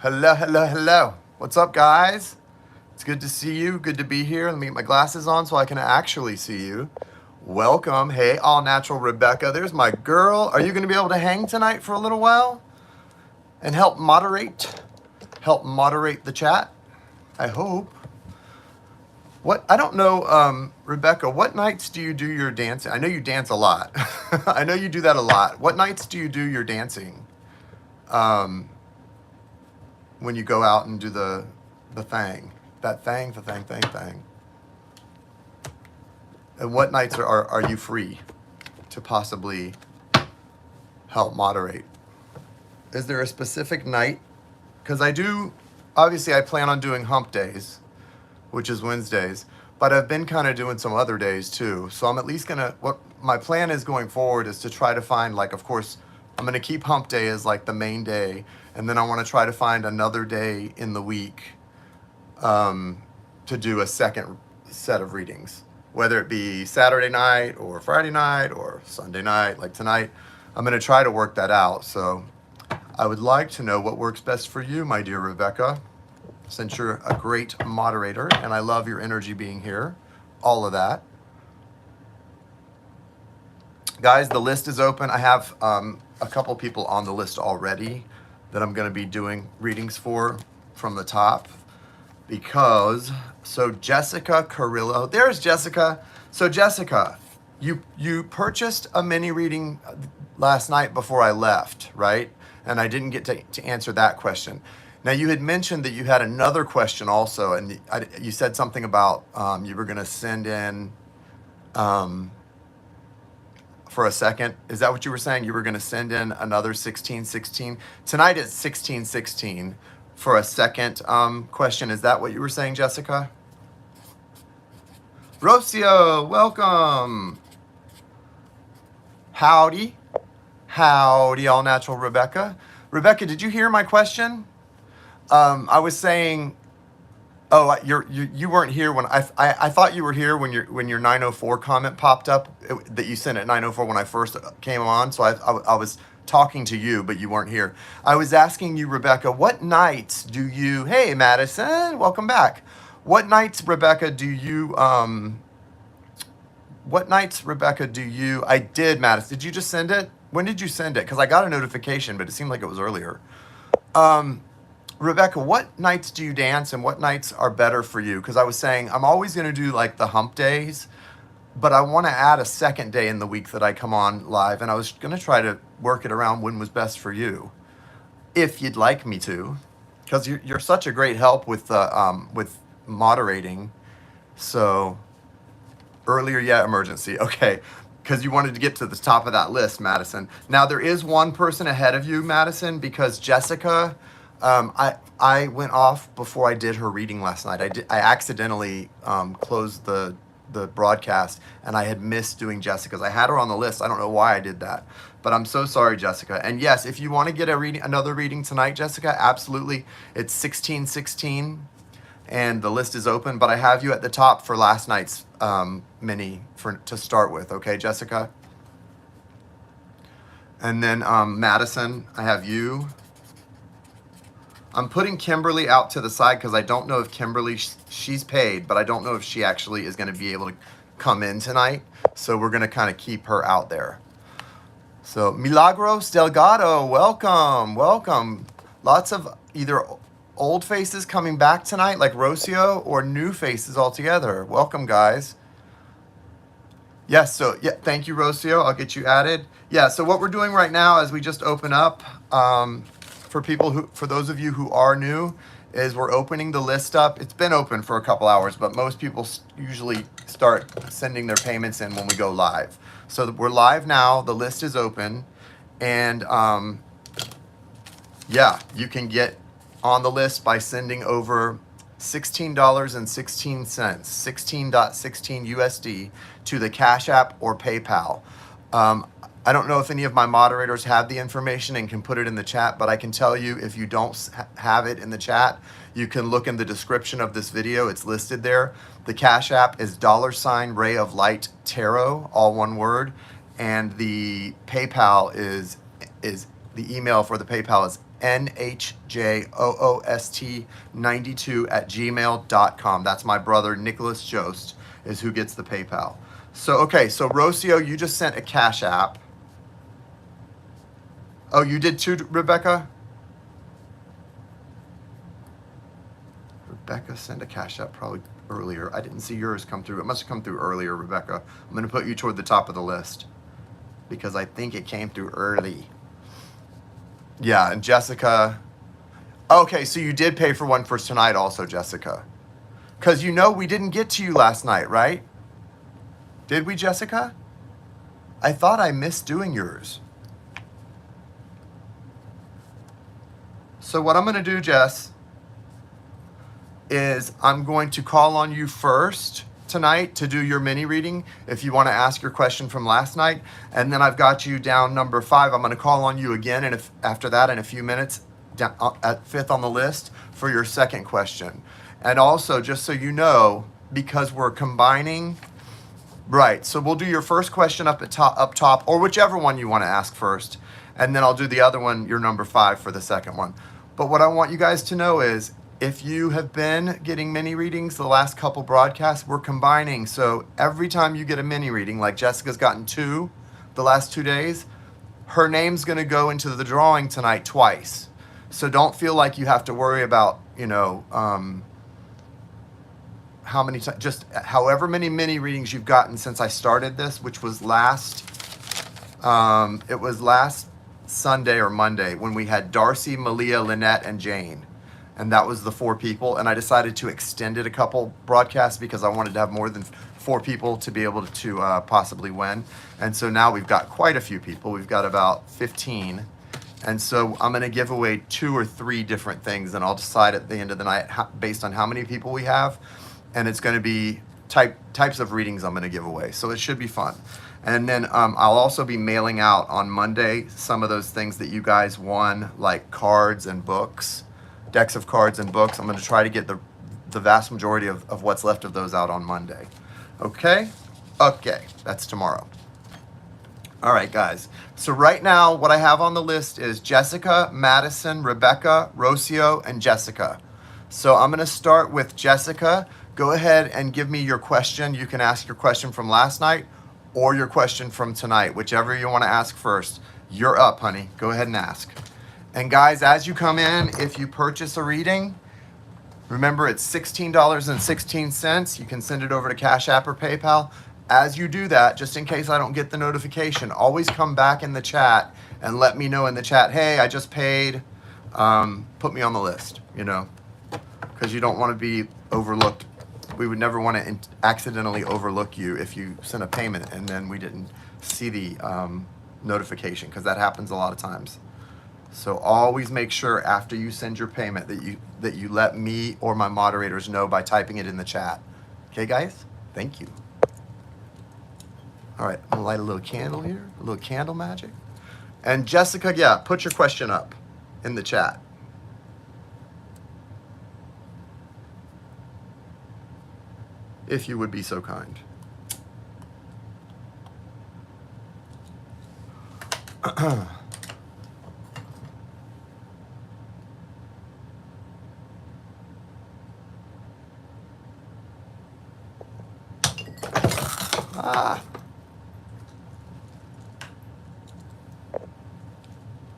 Hello, hello, hello. What's up, guys? It's good to see you. Good to be here. Let me get my glasses on so I can actually see you. Welcome. Hey, all natural Rebecca. There's my girl. Are you going to be able to hang tonight for a little while and help moderate the chat? I hope. I don't know, Rebecca, what nights do you do your dancing? I know you dance a lot. I know you do that a lot. What nights do you do your dancing? When you go out and do the thing, the thing. And what nights are you free to possibly help moderate? Is there a specific night? Because obviously I plan on doing hump days, which is Wednesdays, but I've been kind of doing some other days too. So I'm at least what my plan is going forward is to try to find, like, of course, I'm going to keep hump day as like the main day. And then I want to try to find another day in the week to do a second set of readings, whether it be Saturday night or Friday night or Sunday night, like tonight. I'm going to try to work that out. So I would like to know what works best for you, my dear Rebecca, since you're a great moderator and I love your energy being here, all of that. Guys, the list is open. I have a couple people on the list already that I'm going to be doing readings for from the top so Jessica Carrillo, there's Jessica. So Jessica, you purchased a mini reading last night before I left, right? And I didn't get to answer that question. Now you had mentioned that you had another question also, and you said something about you were going to send in for a second. Is that what you were saying? You were going to send in another 1616. Tonight is 1616 for a second question. Is that what you were saying, Jessica? Rocio, welcome. Howdy, all natural Rebecca. Rebecca, did you hear my question? I was saying, oh, you weren't here when I thought you were here when your 904 comment popped up that you sent at 904 when I first came on. So I was talking to you, but you weren't here. I was asking you, Rebecca, what nights do you? Hey, Madison, welcome back. What nights, Rebecca, do you? What nights, Rebecca, do you? I did, Madison. Did you just send it? When did you send it? Because I got a notification, but it seemed like it was earlier. Rebecca, what nights do you dance and what nights are better for you? Because I was saying I'm always going to do like the hump days, but I want to add a second day in the week that I come on live, and I was going to try to work it around when was best for you, if you'd like me to, because you're such a great help with moderating. So earlier, yeah, emergency, okay, because you wanted to get to the top of that list, Madison. Now there is one person ahead of you, Madison, because Jessica. I went off before I did her reading last night. I accidentally closed the broadcast, and I had missed doing Jessica's. I had her on the list. I don't know why I did that, but I'm so sorry, Jessica. And yes, if you want to get another reading tonight, Jessica, absolutely. It's 1616, and the list is open. But I have you at the top for last night's mini to start with. Okay, Jessica. And then Madison, I have you. I'm putting Kimberly out to the side because I don't know if Kimberly, she's paid, but I don't know if she actually is going to be able to come in tonight. So we're going to kind of keep her out there. So Milagros Delgado, welcome. Lots of either old faces coming back tonight like Rocio or new faces altogether. Welcome, guys. Yes, so yeah, thank you, Rocio. I'll get you added. Yeah, so what we're doing right now is we just open up. For those of you who are new, is we're opening the list up. It's been open for a couple hours, but most people usually start sending their payments in when we go live. So we're live now. The list is open, and yeah, you can get on the list by sending over $16.16, 16.16 USD to the Cash App or PayPal. I don't know if any of my moderators have the information and can put it in the chat, but I can tell you if you don't have it in the chat, you can look in the description of this video. It's listed there. The Cash App is $Ray of Light Tarot, all one word. And the PayPal is the email for the PayPal is NHJOOST92@gmail.com. That's my brother, Nicholas Jost, is who gets the PayPal. So, okay, so Rocio, you just sent a Cash App. Oh, you did too, Rebecca? Rebecca sent a Cash App probably earlier. I didn't see yours come through. It must have come through earlier, Rebecca. I'm going to put you toward the top of the list because I think it came through early. Yeah, and Jessica. Okay, so you did pay for one for tonight also, Jessica. Because you know we didn't get to you last night, right? Did we, Jessica? I thought I missed doing yours. So what I'm going to do, Jess, is I'm going to call on you first tonight to do your mini reading if you want to ask your question from last night, and then I've got you down number 5. I'm going to call on you again, and if after that in a few minutes down at 5th on the list for your second question. And also, just so you know, because we're combining, right, so we'll do your first question up top, or whichever one you want to ask first, and then I'll do the other one, your number 5, for the second one. But what I want you guys to know is, if you have been getting mini readings the last couple broadcasts, we're combining. So every time you get a mini reading, like Jessica's gotten 2 the last 2 days, her name's going to go into the drawing tonight twice. So don't feel like you have to worry about, how many times, just however many mini readings you've gotten since I started this, which was last Sunday or Monday when we had Darcy, Malia, Lynette, and Jane. And that was the 4 people. And I decided to extend it a couple broadcasts because I wanted to have more than 4 people to be able to possibly win. And so now we've got quite a few people. We've got about 15. And so I'm going to give away 2 or 3 different things. And I'll decide at the end of the night based on how many people we have. And it's going to be types of readings I'm going to give away. So it should be fun. And then I'll also be mailing out on Monday some of those things that you guys won, like cards and books. Decks of cards and books. I'm going to try to get the vast majority of what's left of those out on Monday. Okay? Okay. That's tomorrow. All right, guys. So right now, what I have on the list is Jessica, Madison, Rebecca, Rocio, and Jessica. So I'm going to start with Jessica. Go ahead and give me your question. You can ask your question from last night or your question from tonight, whichever you want to ask first. You're up, honey. Go ahead and ask. And guys, as you come in, if you purchase a reading, remember it's $16.16. You can send it over to Cash App or PayPal. As you do that, just in case I don't get the notification, always come back in the chat and let me know in the chat, hey, I just paid, put me on the list, because you don't want to be overlooked. We would never want to accidentally overlook you if you sent a payment and then we didn't see the notification, because that happens a lot of times. So always make sure after you send your payment that you let me or my moderators know by typing it in the chat. Okay, guys? Thank you. All right, I'm gonna light a little candle here, a little candle magic. And Jessica, yeah, put your question up in the chat. If you would be so kind.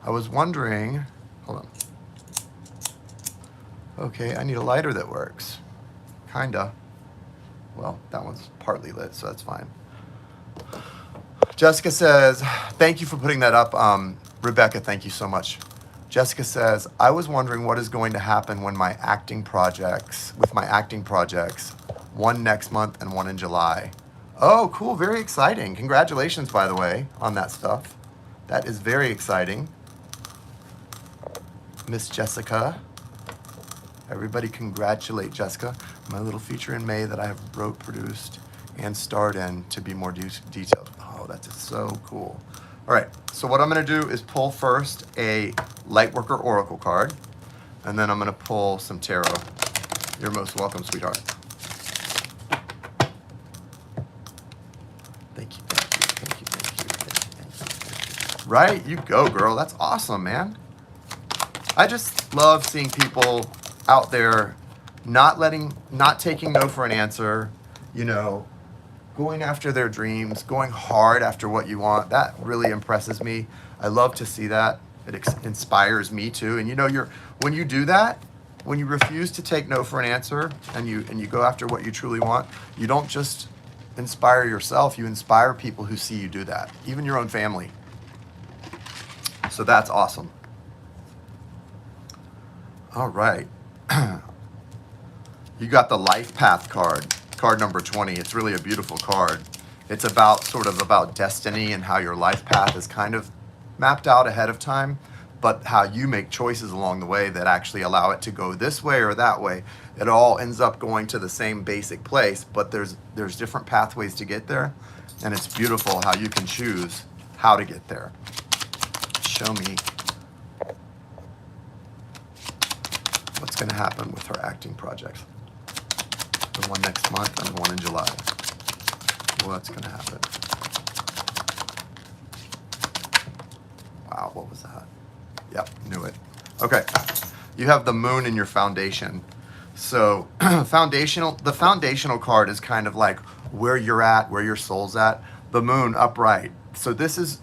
I was wondering, hold on. Okay, I need a lighter that works. Kinda. Well, that one's partly lit, so that's fine. Jessica says, thank you for putting that up. Rebecca, thank you so much. Jessica says, I was wondering what is going to happen when with my acting projects, one next month and one in July. Oh, cool, very exciting. Congratulations, by the way, on that stuff. That is very exciting. Miss Jessica. Everybody congratulate Jessica. My little feature in May that I have wrote, produced, and starred in to be more detailed. Oh, that's so cool. All right, so what I'm going to do is pull first a Lightworker Oracle card, and then I'm going to pull some tarot. You're most welcome, sweetheart. Thank you, thank you, thank you, thank you, thank you, thank you. Right, you go, girl. That's awesome, man. I just love seeing people out there not taking no for an answer, you know, going after their dreams, going hard after what you want. That really impresses me. I love to see that. It inspires me too. And you know, when you do that, when you refuse to take no for an answer and you go after what you truly want, you don't just inspire yourself, you inspire people who see you do that, even your own family. So that's awesome. All right. You got the life path card number 20. It's really a beautiful card. It's about sort of about destiny and how your life path is kind of mapped out ahead of time, but how you make choices along the way that actually allow it to go this way or that way. It all ends up going to the same basic place, but there's different pathways to get there, and it's beautiful how you can choose how to get there. Show me what's going to happen with her acting projects. The one next month and the one in July. What's going to happen? Wow, what was that? Yep, knew it. Okay, you have the moon in your foundation. So the foundational card is kind of like where you're at, where your soul's at. The moon upright. So this is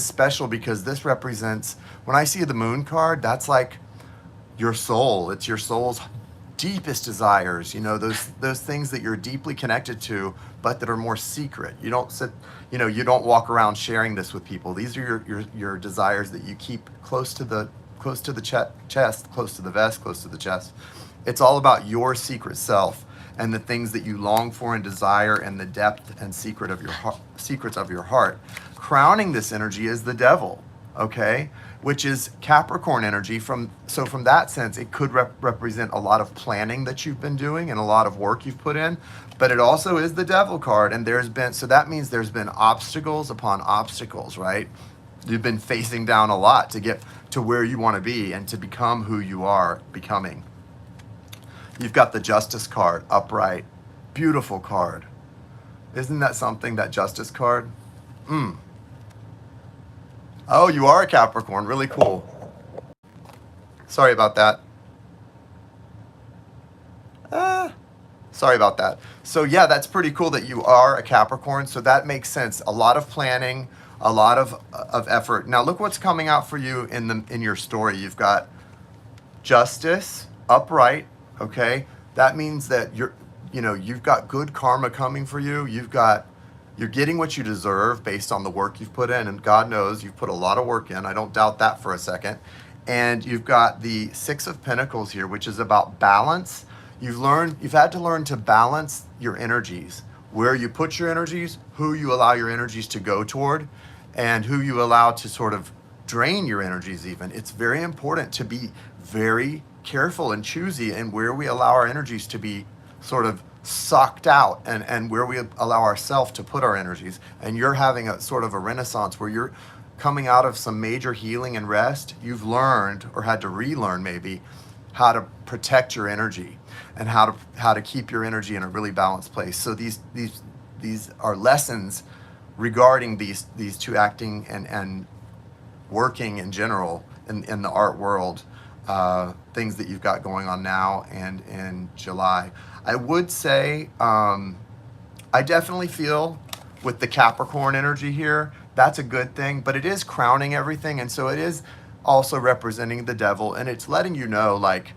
special because this represents, when I see the moon card, that's like your soul. It's your soul's deepest desires, you know, those things that you're deeply connected to, but that are more secret. You don't you don't walk around sharing this with people. These are your desires that you keep close to the chest, close to the vest, close to the chest. It's all about your secret self and the things that you long for and desire, and the depth and secrets of your heart. Crowning this energy is the devil, okay? Which is Capricorn energy. From that sense, it could represent a lot of planning that you've been doing and a lot of work you've put in, but it also is the devil card, and so that means there's been obstacles upon obstacles, right? You've been facing down a lot to get to where you want to be and to become who you are becoming. You've got the Justice card upright. Beautiful card. Isn't that something, that Justice card? Oh, you are a Capricorn. Really cool. Sorry about that. Sorry about that. So yeah, that's pretty cool that you are a Capricorn. So that makes sense. A lot of planning, a lot of effort. Now look what's coming out for you in your story. You've got Justice upright. Okay, that means that you've got good karma coming for you. You're getting what you deserve based on the work you've put in, and God knows you've put a lot of work in. I don't doubt that for a second. And you've got the Six of Pentacles here, which is about balance. You've had to learn to balance your energies, where you put your energies, who you allow your energies to go toward, and who you allow to sort of drain your energies even. It's very important to be very careful and choosy in where we allow our energies to be sort of sucked out, and where we allow ourselves to put our energies. And you're having a sort of a renaissance where you're coming out of some major healing and rest. You've learned, or had to relearn maybe, how to protect your energy and how to keep your energy in a really balanced place. So these are lessons regarding these two, acting and working in general in the art world. Things that you've got going on now and in July. I would say I definitely feel with the Capricorn energy here, that's a good thing, but it is crowning everything, and so it is also representing the devil, and it's letting you know, like,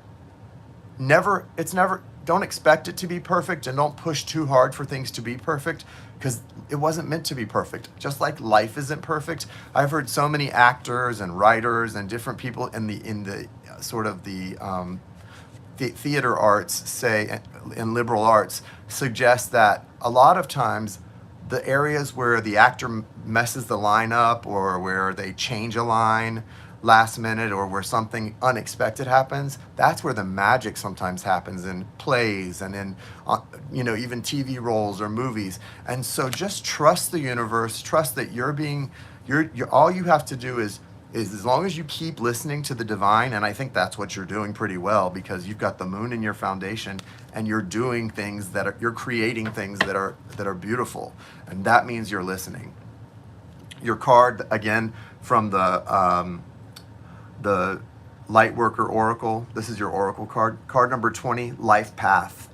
don't expect it to be perfect, and don't push too hard for things to be perfect, because it wasn't meant to be perfect. Just like life isn't perfect. I've heard so many actors and writers and different people in the sort of the theater arts, say, in liberal arts, suggest that a lot of times the areas where the actor messes the line up, or where they change a line last minute, or where something unexpected happens, that's where the magic sometimes happens in plays and in even TV roles or movies. And so just trust the universe, trust that you're all you have to do is as long as you keep listening to the divine, and I think that's what you're doing pretty well, because you've got the moon in your foundation, and you're doing things you're creating things that are beautiful, and that means you're listening. Your card again from the Lightworker Oracle. This is your Oracle card. Card number 20, Life Path.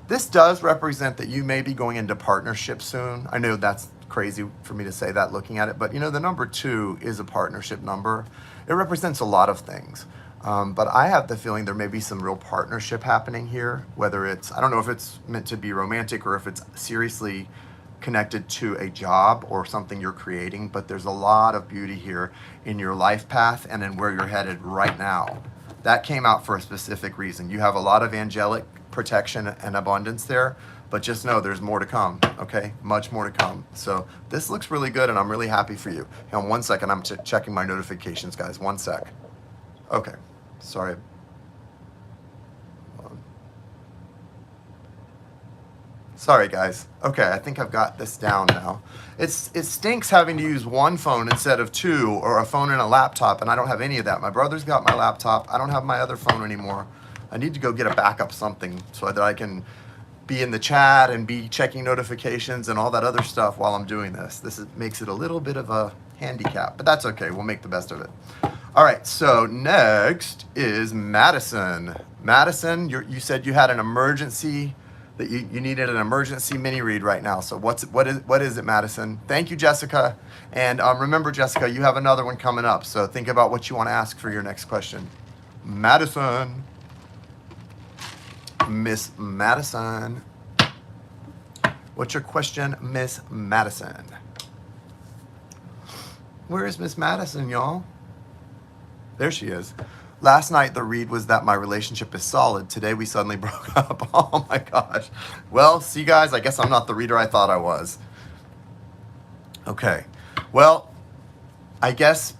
This does represent that you may be going into partnership soon. I know that's crazy for me to say that looking at it, but you know, the number 2 is a partnership number. It represents a lot of things. But I have the feeling there may be some real partnership happening here, whether it's, I don't know if it's meant to be romantic or if it's seriously connected to a job or something you're creating, but there's a lot of beauty here in your life path and in where you're headed right now. That came out for a specific reason. You have a lot of angelic protection and abundance there, but just know there's more to come, okay? Much more to come. So this looks really good and I'm really happy for you. Hang on 1 second, I'm checking my notifications, guys. 1 sec. Okay, sorry. Sorry, guys. Okay, I think I've got this down now. It stinks having to use one phone instead of 2, or a phone and a laptop, and I don't have any of that. My brother's got my laptop. I don't have my other phone anymore. I need to go get a backup something so that I can be in the chat and be checking notifications and all that other stuff while I'm doing this. Makes it a little bit of a handicap, but that's okay. We'll make the best of it. All right, so next is Madison. Madison, you said you had an emergency, that you needed an emergency mini read right now. So what is it, Madison? Thank you, Jessica. And remember, Jessica, you have another one coming up. So think about what you want to ask for your next question. Madison. Miss Madison. What's your question, Miss Madison? Where is Miss Madison, y'all? There she is. Last night, the read was that my relationship is solid. Today, we suddenly broke up. Oh my gosh. Well, see, guys, I guess I'm not the reader I thought I was. Okay. Well, I guess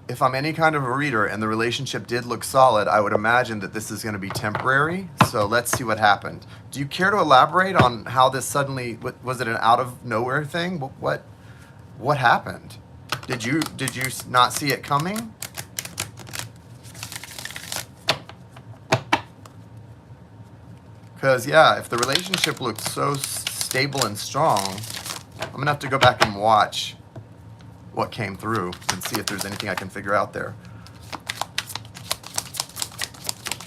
if I'm any kind of a reader and the relationship did look solid, I would imagine that this is going to be temporary. So let's see what happened. Do you care to elaborate on how this suddenly, was it an out of nowhere thing? What happened? Did you not see it coming? Because, yeah, if the relationship looked so stable and strong, I'm going to have to go back and watch what came through and see if there's anything I can figure out there.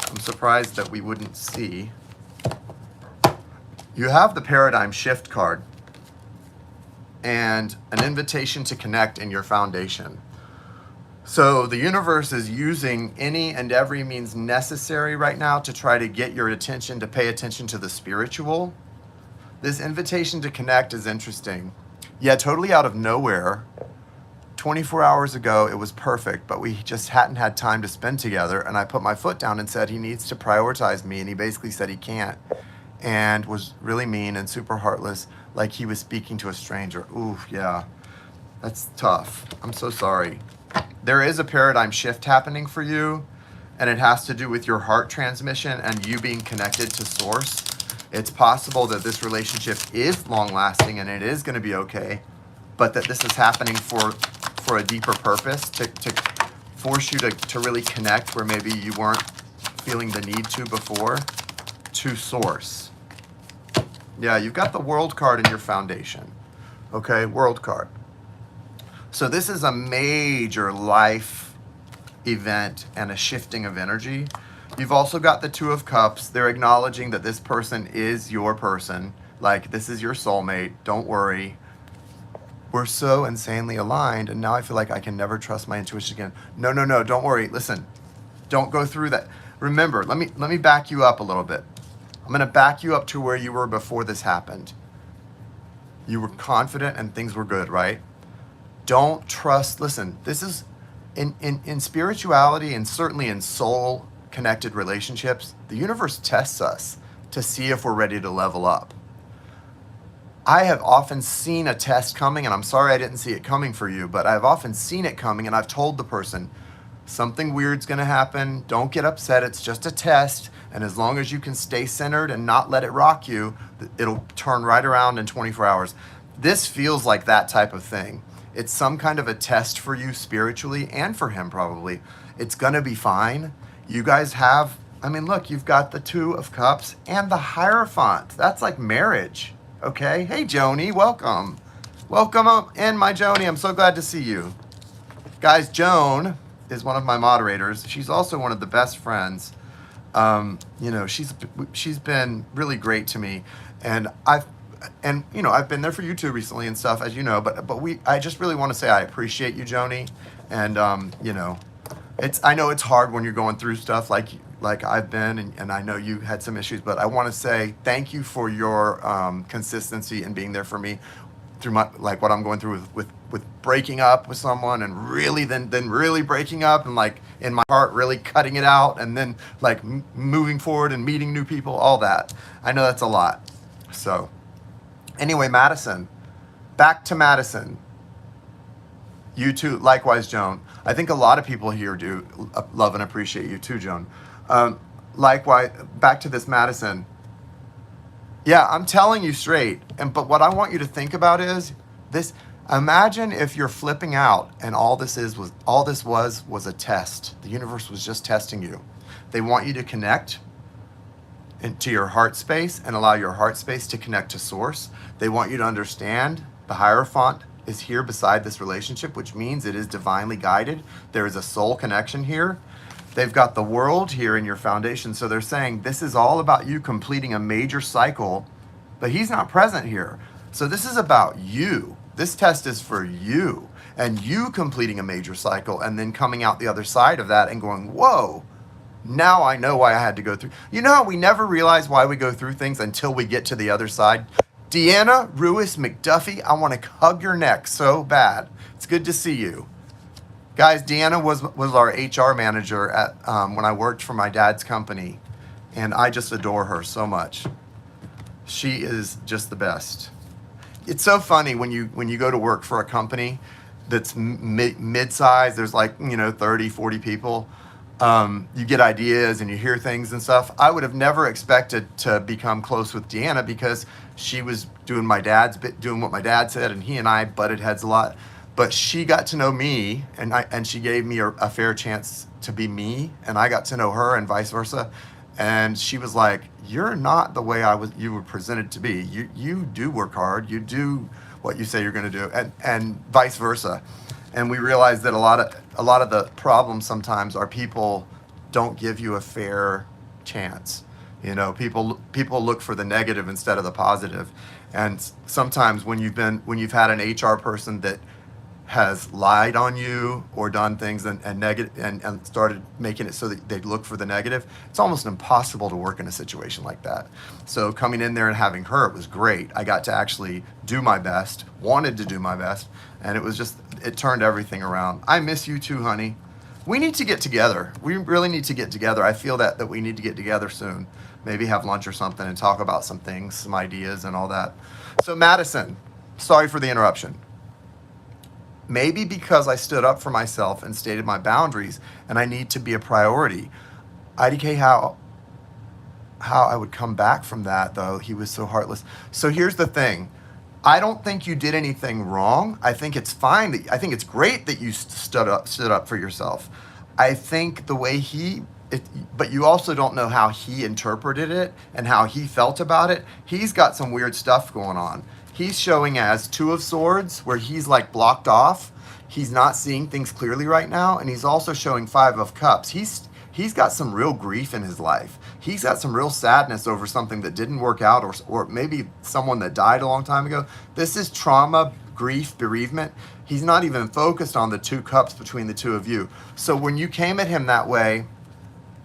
I'm surprised that we wouldn't see. You have the paradigm shift card and an invitation to connect in your foundation. So the universe is using any and every means necessary right now to try to get your attention, to pay attention to the spiritual. This invitation to connect is interesting. Yeah, totally out of nowhere. 24 hours ago, it was perfect, but we just hadn't had time to spend together. And I put my foot down and said he needs to prioritize me. And he basically said he can't, and was really mean and super heartless, like he was speaking to a stranger. Ooh, yeah, that's tough. I'm so sorry. There is a paradigm shift happening for you, and it has to do with your heart transmission and you being connected to source. It's possible that this relationship is long lasting and it is going to be okay, but that this is happening for a deeper purpose, to force you to really connect where maybe you weren't feeling the need to before, to source. Yeah, you've got the World card in your foundation. Okay, World card. So this is a major life event and a shifting of energy. You've also got the Two of Cups. They're acknowledging that this person is your person. Like, this is your soulmate. Don't worry. We're so insanely aligned, and now I feel like I can never trust my intuition again. No, don't worry. Listen, don't go through that. Remember, let me back you up a little bit. I'm going to back you up to where you were before this happened. You were confident and things were good, right? Don't trust. Listen, this is in spirituality and certainly in soul connected relationships, the universe tests us to see if we're ready to level up. I have often seen a test coming, and I'm sorry I didn't see it coming for you, but I've often seen it coming, and I've told the person, something weird's going to happen. Don't get upset. It's just a test. And as long as you can stay centered and not let it rock you, it'll turn right around in 24 hours. This feels like that type of thing. It's some kind of a test for you spiritually and for him probably. It's going to be fine. You guys have, look, you've got the Two of Cups and the Hierophant. That's like marriage. Okay. Hey, Joni, welcome. Welcome in, my Joni. I'm so glad to see you. Guys, Joan is one of my moderators. She's also one of the best friends. You know, she's been really great to me, and I've been there for you too recently and stuff, as you know. But I just really want to say I appreciate you, Joni, and you know, I know it's hard when you're going through stuff like I've been, and I know you had some issues, but I want to say thank you for your consistency and being there for me through my, like, what I'm going through with breaking up with someone, and really then really breaking up, and like in my heart really cutting it out, and then like moving forward and meeting new people, all that. I know that's a lot. So anyway, Madison, back to Madison. You too, likewise, Joan. I think a lot of people here do love and appreciate you too, Joan. Likewise, back to this Madison. Yeah, I'm telling you straight. But what I want you to think about is this. Imagine if you're flipping out and all this was a test. The universe was just testing you. They want you to connect into your heart space and allow your heart space to connect to source. They want you to understand the Hierophant is here beside this relationship, which means it is divinely guided. There is a soul connection here. They've got the world here in your foundation. So they're saying this is all about you completing a major cycle, but he's not present here. So this is about you. This test is for you and you completing a major cycle and then coming out the other side of that and going, whoa, now I know why I had to go through. You know how we never realize why we go through things until we get to the other side? Deanna Ruiz McDuffie, I want to hug your neck so bad. It's good to see you. Guys, Deanna was our HR manager at when I worked for my dad's company, and I just adore her so much. She is just the best. It's so funny when you go to work for a company that's mid-size, there's like, 30, 40 people. You get ideas and you hear things and stuff. I would have never expected to become close with Deanna because she was doing what my dad said, and he and I butted heads a lot. But she got to know me, and she gave me a fair chance to be me, and I got to know her, and vice versa. And she was like, "You're not the way you were presented to be. You do work hard. You do what you say you're going to do, and vice versa." And we realized that a lot of the problems sometimes are people don't give you a fair chance. People look for the negative instead of the positive. And sometimes when you've had an HR person that has lied on you or done things and negative and started making it so that they look for the negative, it's almost impossible to work in a situation like that. So coming in there and having her, it was great. I got to actually do my best, wanted to do my best, and it turned everything around. I miss you too, honey. We need to get together. We really need to get together. I feel that we need to get together soon. Maybe have lunch or something and talk about some things, some ideas and all that. So Madison, sorry for the interruption. Maybe because I stood up for myself and stated my boundaries and I need to be a priority. IDK, how I would come back from that, though. He was so heartless. So here's the thing. I don't think you did anything wrong. I think it's fine. I think it's great that you stood up for yourself. I think the way but you also don't know how he interpreted it and how he felt about it. He's got some weird stuff going on. He's showing as Two of Swords, where he's like blocked off. He's not seeing things clearly right now. And he's also showing Five of Cups. He's got some real grief in his life. He's got some real sadness over something that didn't work out, or maybe someone that died a long time ago. This is trauma, grief, bereavement. He's not even focused on the Two Cups between the two of you. So when you came at him that way,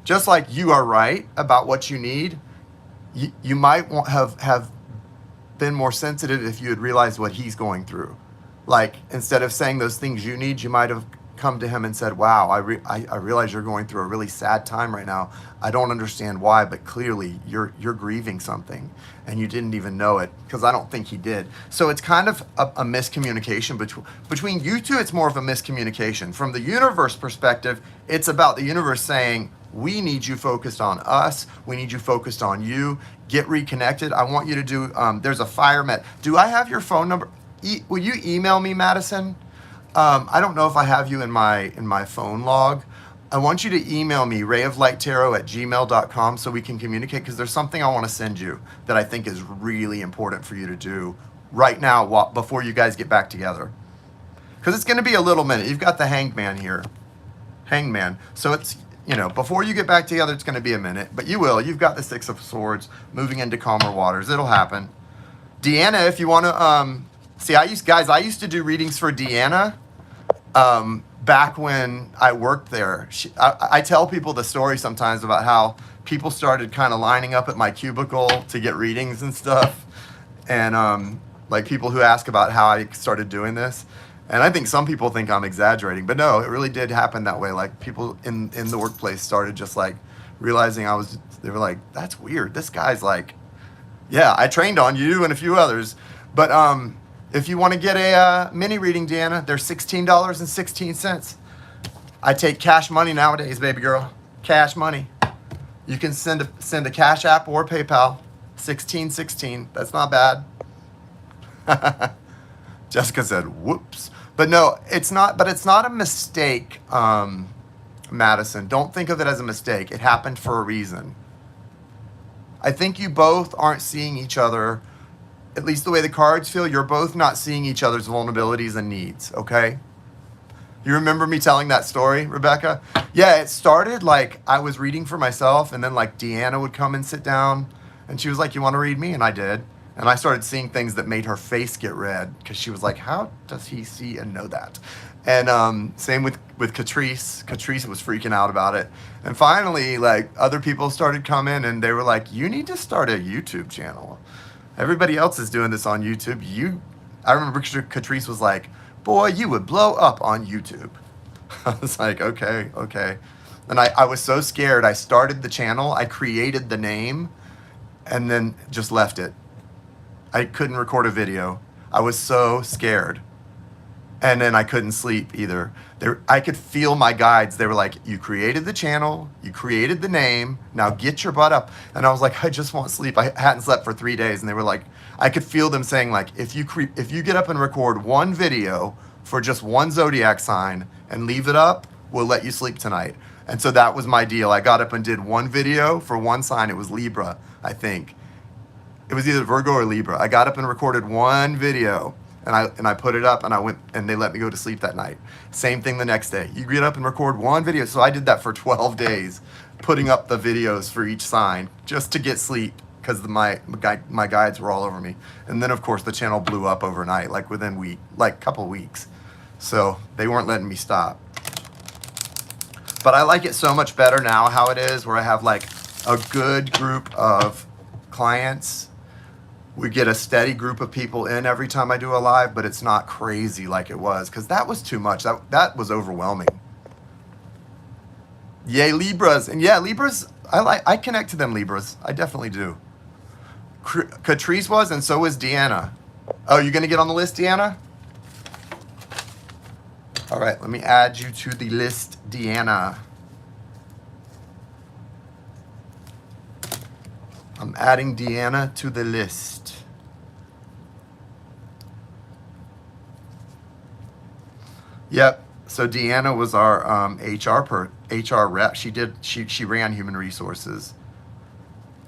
just like you are right about what you need, you might have been more sensitive if you had realized what he's going through. Like, instead of saying those things you need, you might have come to him and said, wow, I realize you're going through a really sad time right now. I don't understand why, but clearly you're grieving something and you didn't even know it, because I don't think he did. So it's kind of a miscommunication between you two. It's more of a miscommunication. From the universe perspective, it's about the universe saying, we need you focused on us. We need you focused on you. Get reconnected. I want you to do, there's a fire met. Do I have your phone number? Will you email me, Madison? I don't know if I have you in my phone log. I want you to email me, rayoflighttarot@gmail.com, so we can communicate, because there's something I want to send you that I think is really important for you to do right now before you guys get back together. Because it's going to be a little minute. You've got the Hanged Man here. Hangman. So it's, you know, before you get back together, it's going to be a minute, but you will. You've got the Six of Swords moving into calmer waters. It'll happen. Deanna, if you want to, see, I used to do readings for Deanna back when I worked there. I tell people the story sometimes about how people started kind of lining up at my cubicle to get readings and stuff. And like people who ask about how I started doing this. And I think some people think I'm exaggerating, but no, it really did happen that way. Like people in the workplace started just like realizing they were like, that's weird. This guy's like, yeah, I trained on you and a few others. But if you want to get a mini reading, Deanna, they're $16.16. I take cash money nowadays, baby girl. Cash money. You can send a Cash App or PayPal. $16.16. That's not bad. Jessica said, whoops. But no, it's not. But it's not a mistake, Madison. Don't think of it as a mistake. It happened for a reason. I think you both aren't seeing each other, at least the way the cards feel, you're both not seeing each other's vulnerabilities and needs, okay? You remember me telling that story, Rebecca? Yeah, it started like I was reading for myself, and then like Deanna would come and sit down, and she was like, you want to read me? And I did. And I started seeing things that made her face get red, because she was like, how does he see and know that? And same with Catrice. Catrice was freaking out about it. And finally, like, other people started coming, and they were like, you need to start a YouTube channel. Everybody else is doing this on YouTube. I remember Catrice was like, boy, you would blow up on YouTube. I was like, okay. And I was so scared. I started the channel. I created the name and then just left it. I couldn't record a video. I was so scared. And then I couldn't sleep either. I could feel my guides. They were like, you created the channel, you created the name, now get your butt up. And I was like, I just want sleep. I hadn't slept for 3 days. And they were like, I could feel them saying like, if you get up and record one video for just one zodiac sign and leave it up, we'll let you sleep tonight. And so that was my deal. I got up and did one video for one sign. It was Libra, I think. It was either Virgo or Libra. I got up and recorded one video. And I put it up, and I went, and they let me go to sleep that night. Same thing the next day. You get up and record one video. So I did that for 12 days, putting up the videos for each sign just to get sleep, because my guides were all over me. And then of course the channel blew up overnight, like within a couple weeks. So they weren't letting me stop. But I like it so much better now how it is, where I have like a good group of clients. We get a steady group of people in every time I do a live, but it's not crazy like it was, because that was too much. That was overwhelming. Yay, Libras. And yeah, Libras, I connect to them Libras. I definitely do. Catrice was, and so was Deanna. Oh, you going to get on the list, Deanna? All right, let me add you to the list, Deanna. I'm adding Deanna to the list. Yep. So Deanna was our HR rep. She ran human resources,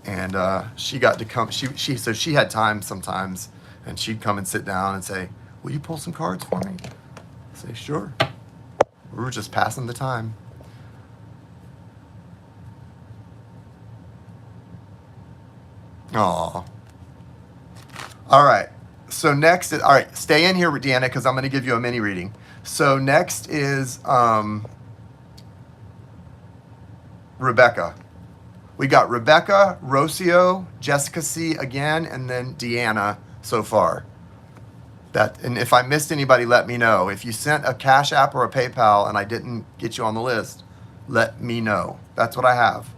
and she got to come. So she had time sometimes, and she'd come and sit down and say, "Will you pull some cards for me?" I say, "Sure." We were just passing the time. Aw. All right. So next, all right, stay in here, Deanna, because I'm going to give you a mini reading. So next is Rebecca. We got Rebecca, Rocio, Jessica C. again, and then Deanna so far. And if I missed anybody, let me know. If you sent a Cash App or a PayPal and I didn't get you on the list, let me know. That's what I have.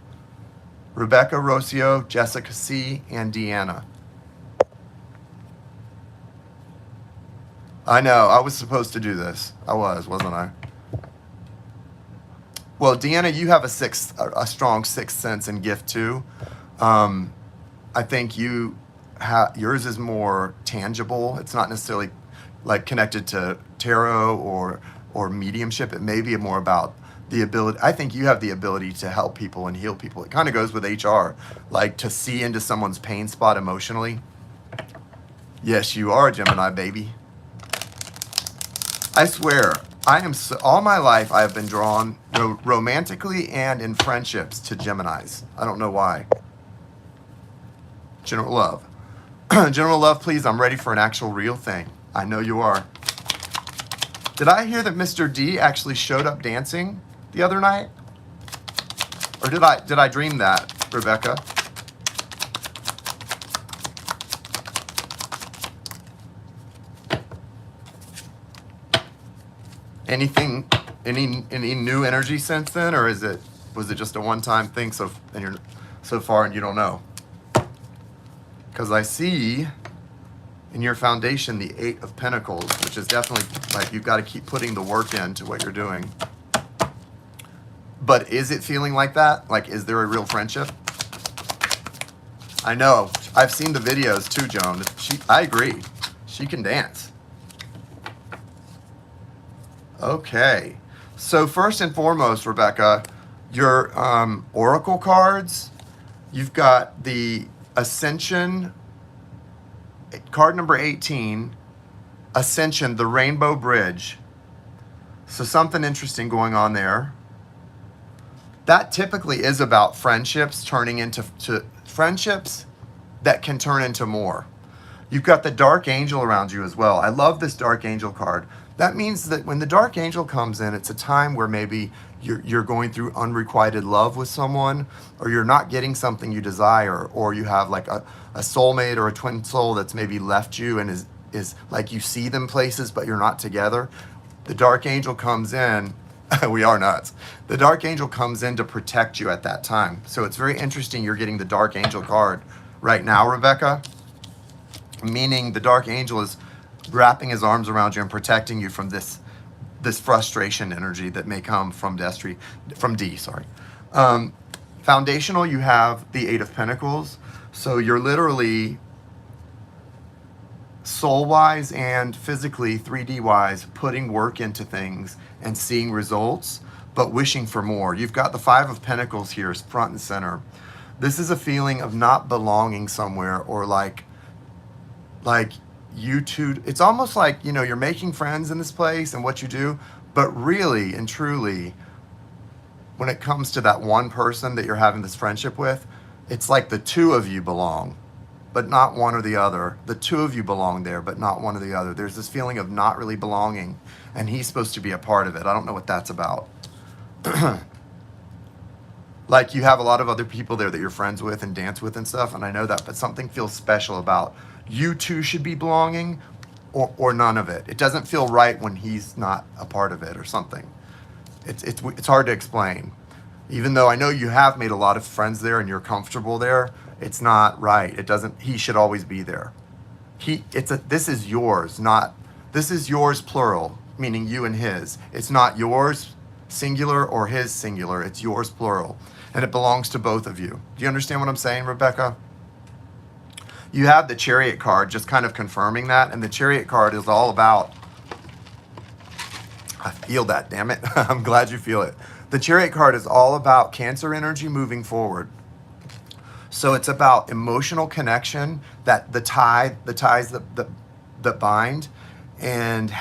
Rebecca, Rocio, Jessica C., and Deanna. I know, I was supposed to do this. I was, wasn't I? Well, Deanna, you have a strong sixth sense and gift too. I think yours is more tangible. It's not necessarily like connected to tarot or mediumship. It may be more about the ability. I think you have the ability to help people and heal people. It kind of goes with HR, like to see into someone's pain spot emotionally. Yes, you are, Gemini, baby. I swear, all my life I have been drawn romantically and in friendships to Geminis. I don't know why. General Love. General Love, please, I'm ready for an actual real thing. I know you are. Did I hear that Mr. D actually showed up dancing the other night? Or did I dream that, Rebecca? Anything, any new energy since then, or was it just a one-time thing? And you're so far and you don't know. Because I see in your foundation the 8 of Pentacles, which is definitely like you've got to keep putting the work into what you're doing. But is it feeling like that? Like, is there a real friendship? I know. I've seen the videos too, Joan. I agree. She can dance. Okay. So first and foremost, Rebecca, your oracle cards, you've got the Ascension, card number 18, Ascension, the Rainbow Bridge. So something interesting going on there. That typically is about friendships turning into friendships that can turn into more. You've got the Dark Angel around you as well. I love this Dark Angel card. That means that when the Dark Angel comes in, it's a time where maybe you're going through unrequited love with someone, or you're not getting something you desire, or you have like a soulmate or a twin soul that's maybe left you and is like you see them places, but you're not together. The Dark Angel comes in. We are nuts. The Dark Angel comes in to protect you at that time. So it's very interesting you're getting the Dark Angel card right now, Rebecca, meaning the Dark Angel is wrapping his arms around you and protecting you from this frustration energy that may come from D. Foundational, you have the 8 of Pentacles. So you're literally soul-wise and physically, 3D-wise, putting work into things and seeing results, but wishing for more. You've got the 5 of Pentacles here, front and center. This is a feeling of not belonging somewhere, or like you two, it's almost like, you're making friends in this place and what you do, but really and truly, when it comes to that one person that you're having this friendship with, it's like the two of you belong, but not one or the other. The two of you belong there, but not one or the other. There's this feeling of not really belonging, and he's supposed to be a part of it. I don't know what that's about. Like, you have a lot of other people there that you're friends with and dance with and stuff, and I know that, but something feels special about you two should be belonging, or none of it. It doesn't feel right when he's not a part of it or something. It's hard to explain. Even though I know you have made a lot of friends there and you're comfortable there, it's not right. He should always be there. This is yours, this is yours plural, meaning you and his. It's not yours singular or his singular, it's yours plural. And it belongs to both of you. Do you understand what I'm saying, Rebecca? You have the Chariot card just kind of confirming that, and the Chariot card is all about, I feel that, damn it. I'm glad you feel it. The Chariot card is all about Cancer energy moving forward. So it's about emotional connection, that the ties that bind, and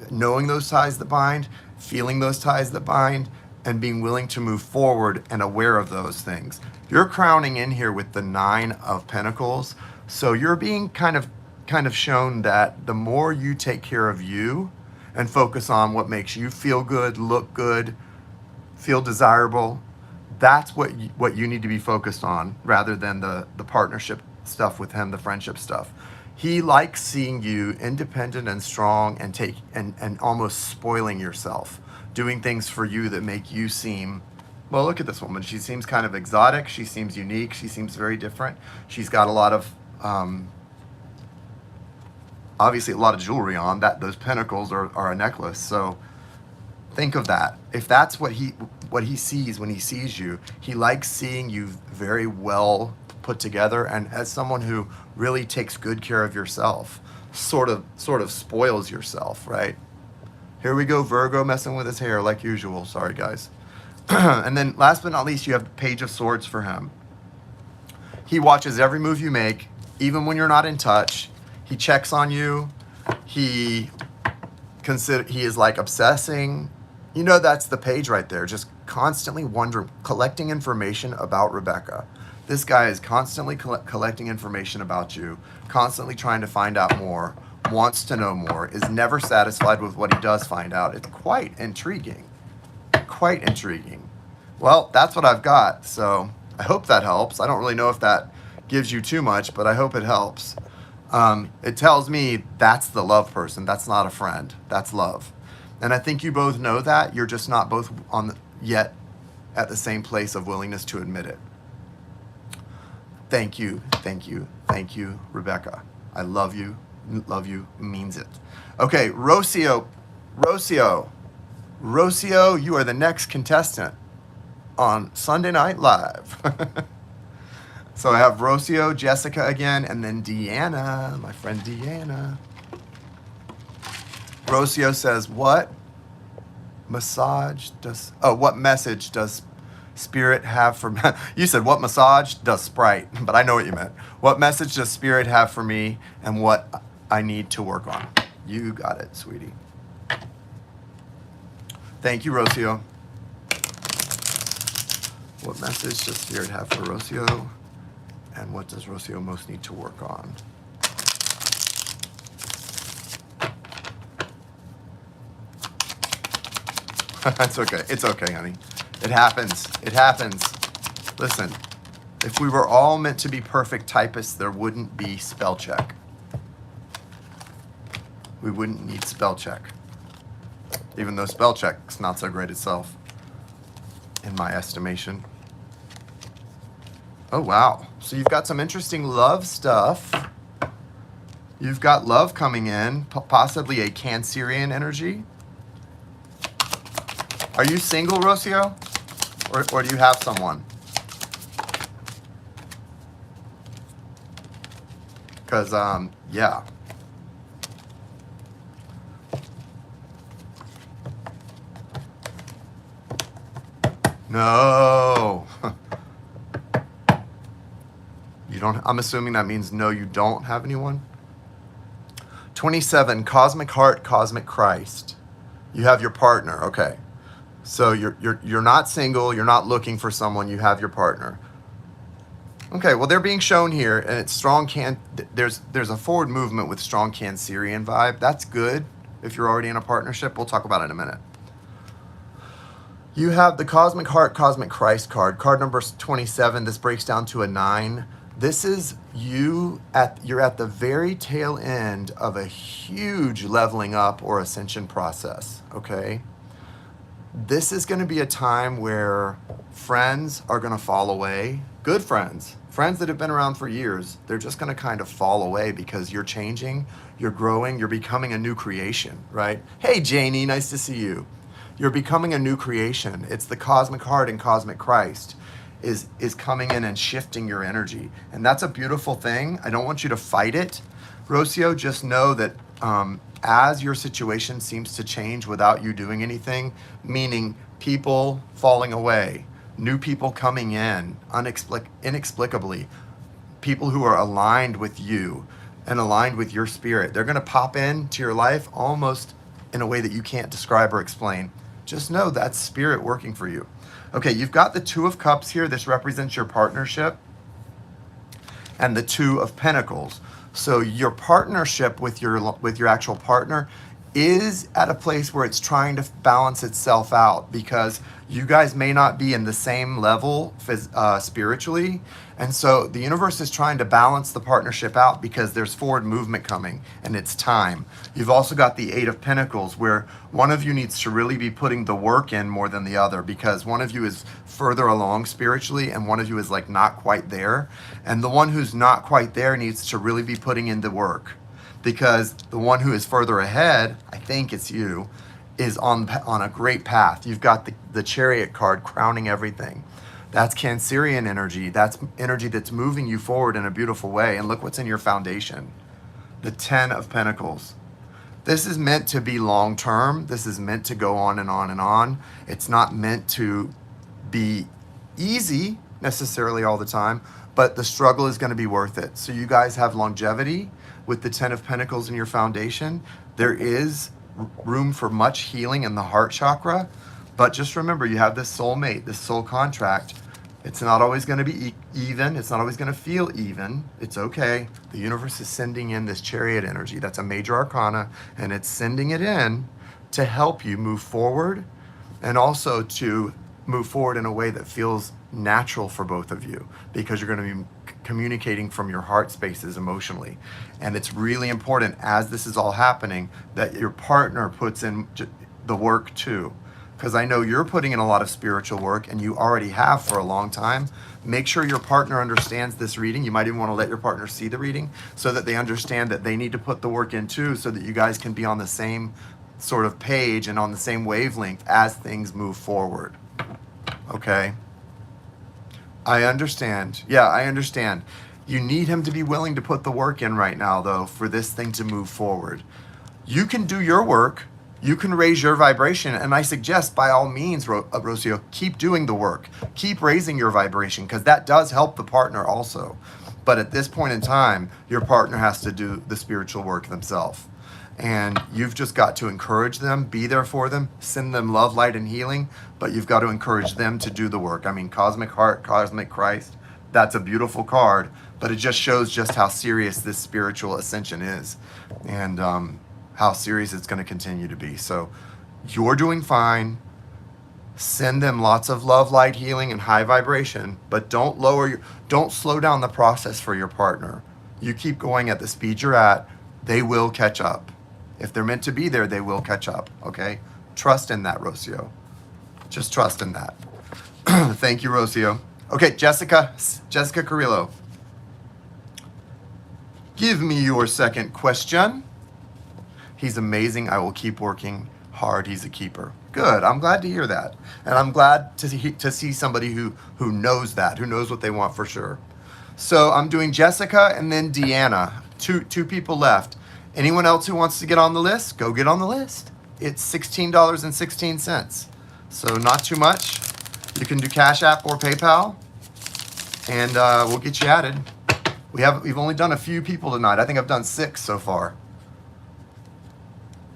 knowing those ties that bind, feeling those ties that bind, and being willing to move forward and aware of those things. You're crowning in here with the 9 of Pentacles. So you're being kind of shown that the more you take care of you and focus on what makes you feel good, look good, feel desirable, that's what you need to be focused on, rather than the partnership stuff with him, the friendship stuff. He likes seeing you independent and strong and almost spoiling yourself, doing things for you that make you seem, well, look at this woman. She seems kind of exotic. She seems unique. She seems very different. She's got a lot of, obviously a lot of jewelry on. Those pentacles are a necklace. So think of that. If that's what he sees when he sees you, he likes seeing you very well put together, and as someone who really takes good care of yourself, sort of spoils yourself, right? Here we go, Virgo messing with his hair like usual. Sorry, guys. And then last but not least, you have the Page of Swords for him. He watches every move you make, even when you're not in touch. He checks on you. He he is like obsessing. You know, that's the page right there. Just constantly wondering, collecting information about Rebecca. This guy is constantly collecting information about you, constantly trying to find out more, wants to know more, is never satisfied with what he does find out. It's quite intriguing. Quite intriguing. Well, that's what I've got. So I hope that helps. I don't really know if that gives you too much, but I hope it helps. It tells me that's the love person. That's not a friend. That's love. And I think you both know that. You're just not both yet at the same place of willingness to admit it. Thank you, Rebecca. I love you. Love you means it. Okay, Rocio, you are the next contestant on Sunday Night Live. So I have Rocio, Jessica again, and then Deanna, my friend Deanna. Rocio says, what message does Spirit have for me? You said, what massage does Sprite? But I know what you meant. What message does Spirit have for me and what I need to work on? You got it, sweetie. Thank you, Rocio. What message does Spirit have for Rocio? And what does Rocio most need to work on? That's okay. It's okay, honey. It happens. It happens. Listen, if we were all meant to be perfect typists, there wouldn't be spell check. We wouldn't need spell check. Even though spell check's not so great itself, in my estimation. Oh, wow. So you've got some interesting love stuff. You've got love coming in, possibly a Cancerian energy. Are you single, Rocio? Or do you have someone? Because, yeah. No. You don't, I'm assuming that means no, you don't have anyone. 27, Cosmic Heart, Cosmic Christ. You have your partner, okay. So you're not single, you're not looking for someone, you have your partner. Okay, well they're being shown here, and it's strong there's a forward movement with strong Cancerian vibe. That's good if you're already in a partnership. We'll talk about it in a minute. You have the Cosmic Heart, Cosmic Christ card. Card number 27, this breaks down to a 9. This is you're at the very tail end of a huge leveling up or ascension process, okay? This is going to be a time where friends are going to fall away. Good friends that have been around for years, they're just going to kind of fall away because you're changing, you're growing, you're becoming a new creation, right? Hey, Janie, nice to see you. You're becoming a new creation. It's the Cosmic Heart and Cosmic Christ is coming in and shifting your energy. And that's a beautiful thing. I don't want you to fight it. Rocio, just know that as your situation seems to change without you doing anything, meaning people falling away, new people coming in inexplicably, people who are aligned with you and aligned with your spirit, they're going to pop into your life almost in a way that you can't describe or explain. Just know that's spirit working for you. Okay, you've got the Two of Cups here. This represents your partnership. And the Two of Pentacles. So your partnership with your actual partner is at a place where it's trying to balance itself out because you guys may not be in the same level spiritually. And so the universe is trying to balance the partnership out because there's forward movement coming and it's time. You've also got the Eight of Pentacles where one of you needs to really be putting the work in more than the other because one of you is further along spiritually and one of you is like not quite there. And the one who's not quite there needs to really be putting in the work because the one who is further ahead, I think it's you, is on a great path. You've got the Chariot card crowning everything. That's Cancerian energy. That's energy that's moving you forward in a beautiful way. And look what's in your foundation. The Ten of Pentacles. This is meant to be long-term. This is meant to go on and on and on. It's not meant to be easy necessarily all the time, but the struggle is going to be worth it. So you guys have longevity with the Ten of Pentacles in your foundation. There is room for much healing in the heart chakra. But just remember, you have this soulmate, this soul contract. It's not always going to be even. It's not always going to feel even. It's okay. The universe is sending in this chariot energy. That's a major arcana, and it's sending it in to help you move forward, and also to move forward in a way that feels natural for both of you, because you're going to be communicating from your heart spaces emotionally. And it's really important, as this is all happening, that your partner puts in the work too. Because I know you're putting in a lot of spiritual work, and you already have for a long time. Make sure your partner understands this reading. You might even want to let your partner see the reading so that they understand that they need to put the work in too, so that you guys can be on the same sort of page and on the same wavelength as things move forward. Okay? I understand. Yeah, I understand. You need him to be willing to put the work in right now, though, for this thing to move forward. You can do your work. You can raise your vibration, and I suggest, by all means, Rocio, keep doing the work. Keep raising your vibration, because that does help the partner also. But at this point in time, your partner has to do the spiritual work themselves. And you've just got to encourage them, be there for them, send them love, light, and healing, but you've got to encourage them to do the work. I mean, Cosmic Heart, Cosmic Christ, that's a beautiful card, but it just shows just how serious this spiritual ascension is. And, how serious it's going to continue to be. So you're doing fine. Send them lots of love, light, healing, and high vibration, but don't slow down the process for your partner. You keep going at the speed you're at. They will catch up. If they're meant to be there, they will catch up. Okay? Trust in that, Rocio. Just trust in that. Thank you, Rocio. Okay, Jessica Carrillo. Give me your second question. He's amazing. I will keep working hard. He's a keeper. Good. I'm glad to hear that. And I'm glad to see somebody who knows that, who knows what they want for sure. So I'm doing Jessica and then Deanna. Two people left. Anyone else who wants to get on the list, go get on the list. It's $16.16. So not too much. You can do Cash App or PayPal, and we'll get you added. We've only done a few people tonight. I think I've done 6 so far.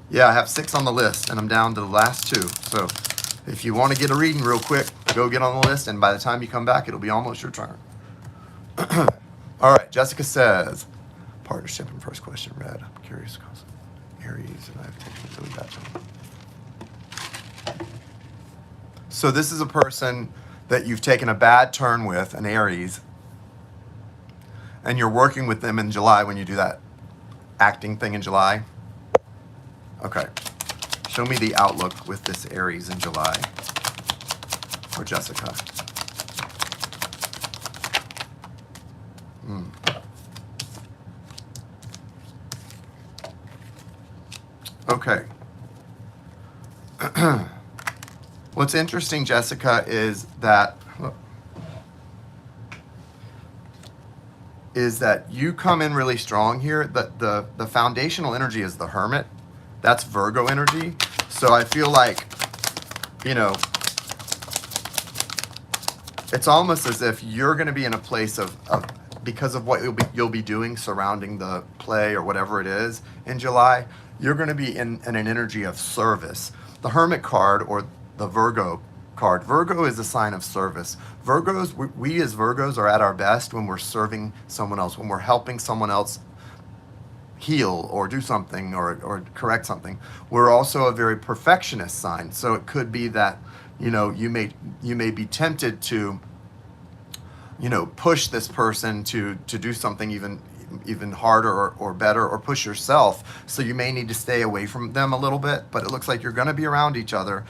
Yeah, I have 6 on the list, and I'm down to the last 2. So if you want to get a reading real quick, go get on the list, and by the time you come back, it'll be almost your turn. All right, Jessica says, partnership and first question read. I'm curious because Aries, and I've taken a really bad turn. So this is a person that you've taken a bad turn with, an Aries, and you're working with them in July when you do that acting thing in July. Okay, show me the outlook with this Aries in July for Jessica. Okay. What's interesting, Jessica, is that you come in really strong here. The foundational energy is the Hermit. That's Virgo energy. So I feel like, it's almost as if you're going to be in a place of because of what you'll be doing surrounding the play or whatever it is in July, you're going to be in an energy of service. The Hermit card, or the Virgo card. Virgo is a sign of service. We as Virgos are at our best when we're serving someone else, when we're helping someone else heal or do something or correct something. We're also a very perfectionist sign. So it could be that, you may be tempted to, push this person to do something even harder or better, or push yourself. So you may need to stay away from them a little bit, but it looks like you're going to be around each other.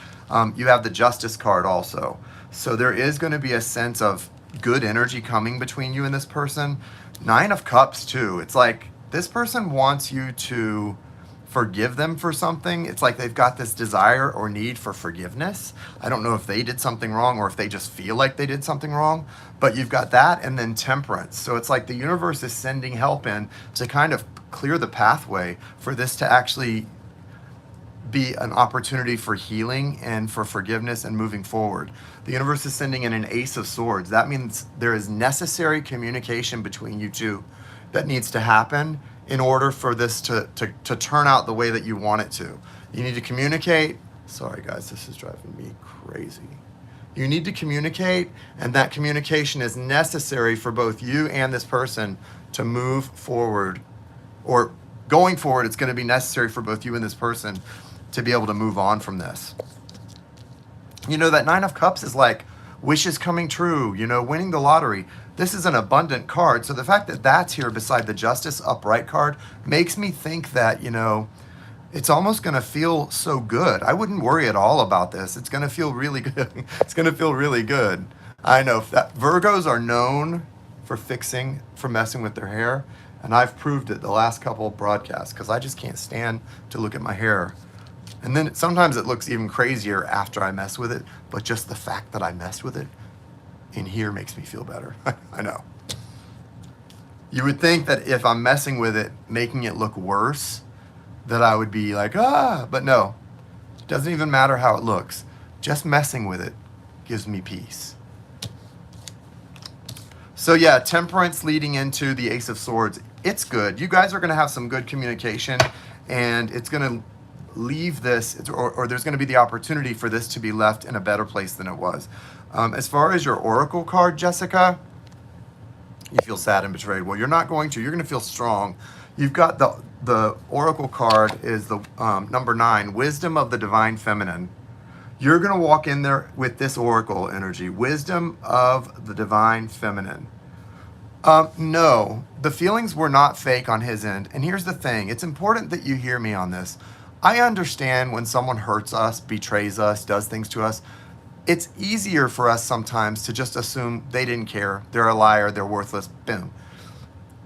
You have the Justice card also. So there is going to be a sense of good energy coming between you and this person. 9 of Cups too. It's like this person wants you to forgive them for something. It's like they've got this desire or need for forgiveness. I don't know if they did something wrong or if they just feel like they did something wrong, but you've got that, and then Temperance. So it's like the universe is sending help in to kind of clear the pathway for this to actually be an opportunity for healing and for forgiveness and moving forward. The universe is sending in an Ace of Swords. That means there is necessary communication between you two that needs to happen in order for this to turn out the way that you want it to. You need to communicate. Sorry, guys, this is driving me crazy. You need to communicate, and that communication is necessary for both you and this person to move forward. Or going forward, it's going to be necessary for both you and this person to be able to move on from this. You know, that Nine of Cups is like wishes coming true, you know, winning the lottery. This is an abundant card. So the fact that that's here beside the Justice upright card makes me think that, you know, it's almost going to feel so good. I wouldn't worry at all about this. It's going to feel really good. It's going to feel really good. I know that Virgos are known for messing with their hair. And I've proved it the last couple of broadcasts because I just can't stand to look at my hair. And then sometimes it looks even crazier after I mess with it. But just the fact that I mess with it in here makes me feel better. I know. You would think that if I'm messing with it, making it look worse, that I would be like, but no. It doesn't even matter how it looks. Just messing with it gives me peace. So yeah, Temperance leading into the Ace of Swords. It's good. You guys are going to have some good communication, and it's going to leave this, or there's going to be the opportunity for this to be left in a better place than it was. As far as your Oracle card, Jessica, you feel sad and betrayed. Well, you're not going to. You're going to feel strong. You've got the Oracle card is the number 9, Wisdom of the Divine Feminine. You're going to walk in there with this Oracle energy, Wisdom of the Divine Feminine. No, the feelings were not fake on his end. And here's the thing. It's important that you hear me on this. I understand when someone hurts us, betrays us, does things to us. It's easier for us sometimes to just assume they didn't care. They're a liar. They're worthless. Boom.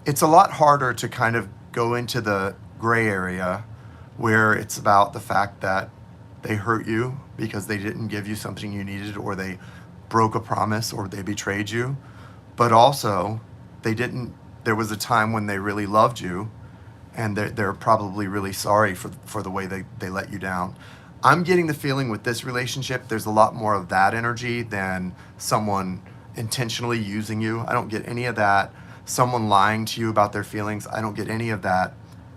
It's a lot harder to kind of go into the gray area where it's about the fact that they hurt you because they didn't give you something you needed, or they broke a promise, or they betrayed you. But also, there was a time when they really loved you, and they're probably really sorry for the way they let you down. I'm getting the feeling with this relationship, there's a lot more of that energy than someone intentionally using you. I don't get any of that. Someone lying to you about their feelings, I don't get any of that.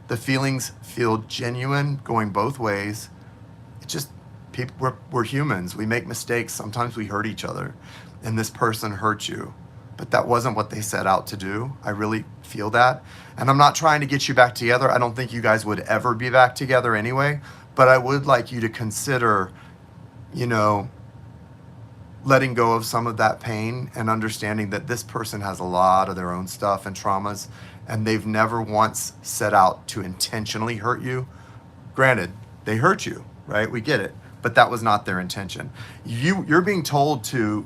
The feelings feel genuine, going both ways. It's just, we're humans. We make mistakes. Sometimes we hurt each other, and this person hurt you. But that wasn't what they set out to do. I really feel that. And I'm not trying to get you back together. I don't think you guys would ever be back together anyway. But I would like you to consider, you know, letting go of some of that pain and understanding that this person has a lot of their own stuff and traumas, and they've never once set out to intentionally hurt you. Granted, they hurt you, right? We get it. But that was not their intention. You're being told to,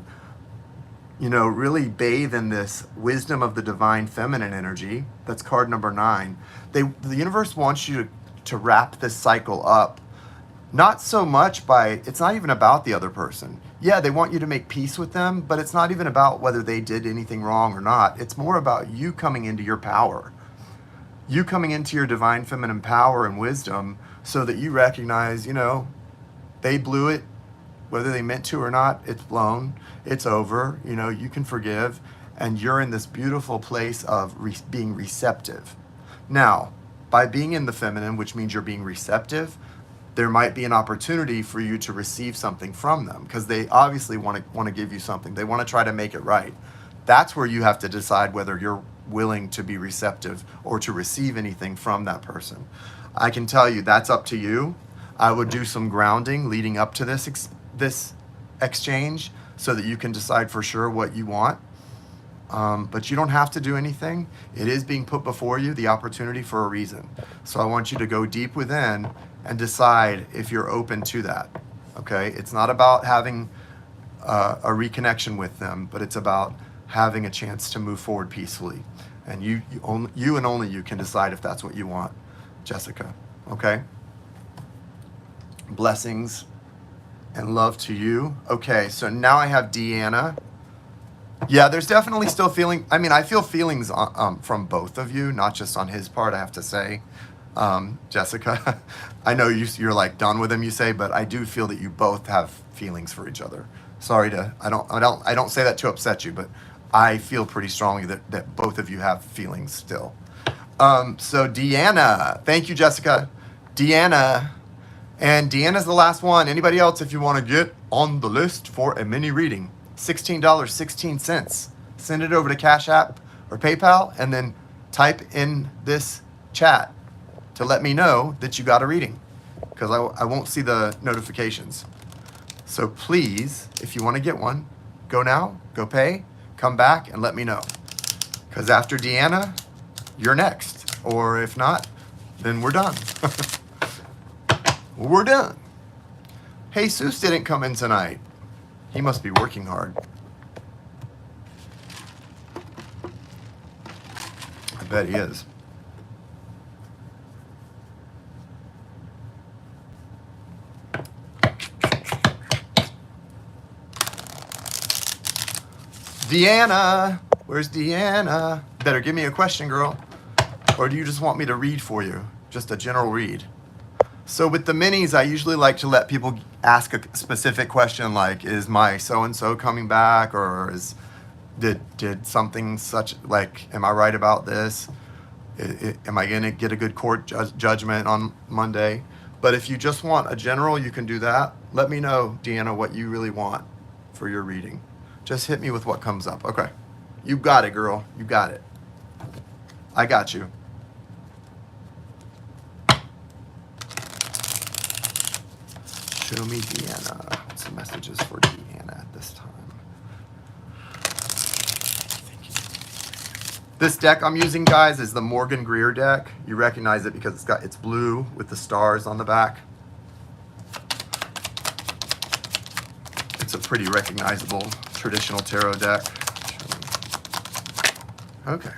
you know, really bathe in this wisdom of the divine feminine energy. That's card number 9. The universe wants you to wrap this cycle up. Not so much it's not even about the other person. Yeah, they want you to make peace with them, but it's not even about whether they did anything wrong or not. It's more about you coming into your power. You coming into your divine feminine power and wisdom so that you recognize, you know, they blew it. Whether they meant to or not, it's blown. It's over. You know, you can forgive. And you're in this beautiful place of being receptive. Now, by being in the feminine, which means you're being receptive, there might be an opportunity for you to receive something from them, because they obviously want to give you something. They want to try to make it right. That's where you have to decide whether you're willing to be receptive or to receive anything from that person. I can tell you that's up to you. I would do some grounding leading up to this exchange so that you can decide for sure what you want. But you don't have to do anything. It is being put before you, the opportunity, for a reason. So I want you to go deep within and decide if you're open to that. Okay? It's not about having a reconnection with them, but it's about having a chance to move forward peacefully. And you and only you can decide if that's what you want, Jessica. Okay? Blessings and love to you. Okay, so now I have Deanna. Yeah, there's definitely still feeling. I mean, I feel feelings from both of you, not just on his part, I have to say. Jessica, I know you're like done with him, you say, but I do feel that you both have feelings for each other. Sorry I don't say that to upset you, but I feel pretty strongly that both of you have feelings still. So Deanna, thank you, Jessica. Deanna, and Deanna's the last one. Anybody else, if you want to get on the list for a mini reading, $16.16. Send it over to Cash App or PayPal, and then type in this chat to let me know that you got a reading, because I won't see the notifications. So please, if you want to get one, go now, go pay, come back and let me know. Because after Deanna, you're next. Or if not, then we're done. We're done. Jesus didn't come in tonight. He must be working hard. I bet he is. Deanna, where's Deanna? Better give me a question, girl. Or do you just want me to read for you? Just a general read. So with the minis, I usually like to let people ask a specific question like, is my so-and-so coming back? Or did something such, like, am I right about this? Am I gonna get a good court judgment on Monday? But if you just want a general, you can do that. Let me know, Deanna, what you really want for your reading. Just hit me with what comes up. Okay. You got it, girl. You got it. I got you. Show me Deanna. What's the messages for Deanna at this time? Thank you. This deck I'm using, guys, is the Morgan Greer deck. You recognize it because it's blue with the stars on the back. It's a pretty recognizable traditional tarot deck. Okay.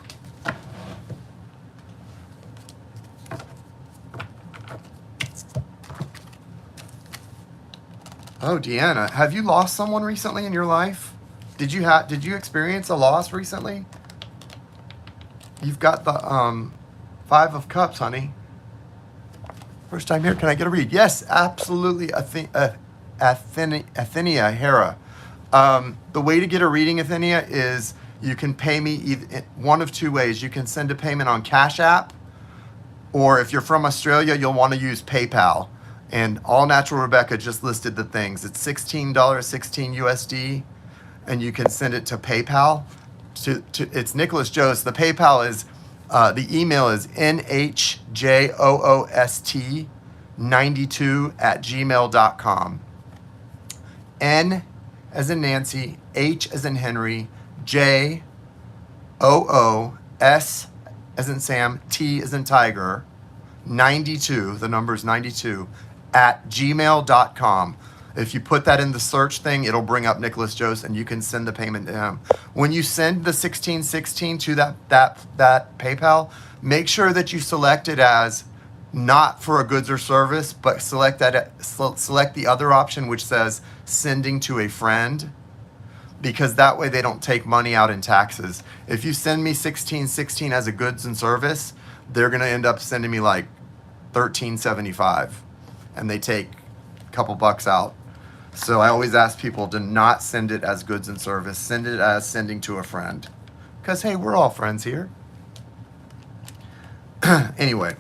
Oh, Deanna, have you lost someone recently in your life? Did you experience a loss recently? You've got the 5 of Cups, honey. First time here. Can I get a read? Yes, absolutely. Athenia Hera. The way to get a reading, Athenia, is you can pay me one of two ways. You can send a payment on Cash App, or if you're from Australia, you'll want to use PayPal. And All Natural Rebecca just listed the things. It's $16.16 USD, and you can send it to PayPal. It's Nicholas Jost. The PayPal is, the email is nhjoost92@gmail.com. N as in Nancy, H as in Henry, J, O, S as in Sam, T as in Tiger, 92, the number is 92, at gmail.com. If you put that in the search thing, it'll bring up Nicholas Jost, and you can send the payment to him. When you send the 1616 to that PayPal, make sure that you select it as not for a goods or service, but select the other option, which says sending to a friend, because that way they don't take money out in taxes. If you send me 1616 as a goods and service, they're going to end up sending me like $13.75, and they take a couple bucks out. So I always ask people to not send it as goods and service. Send it as sending to a friend, because hey, we're all friends here. Anyway,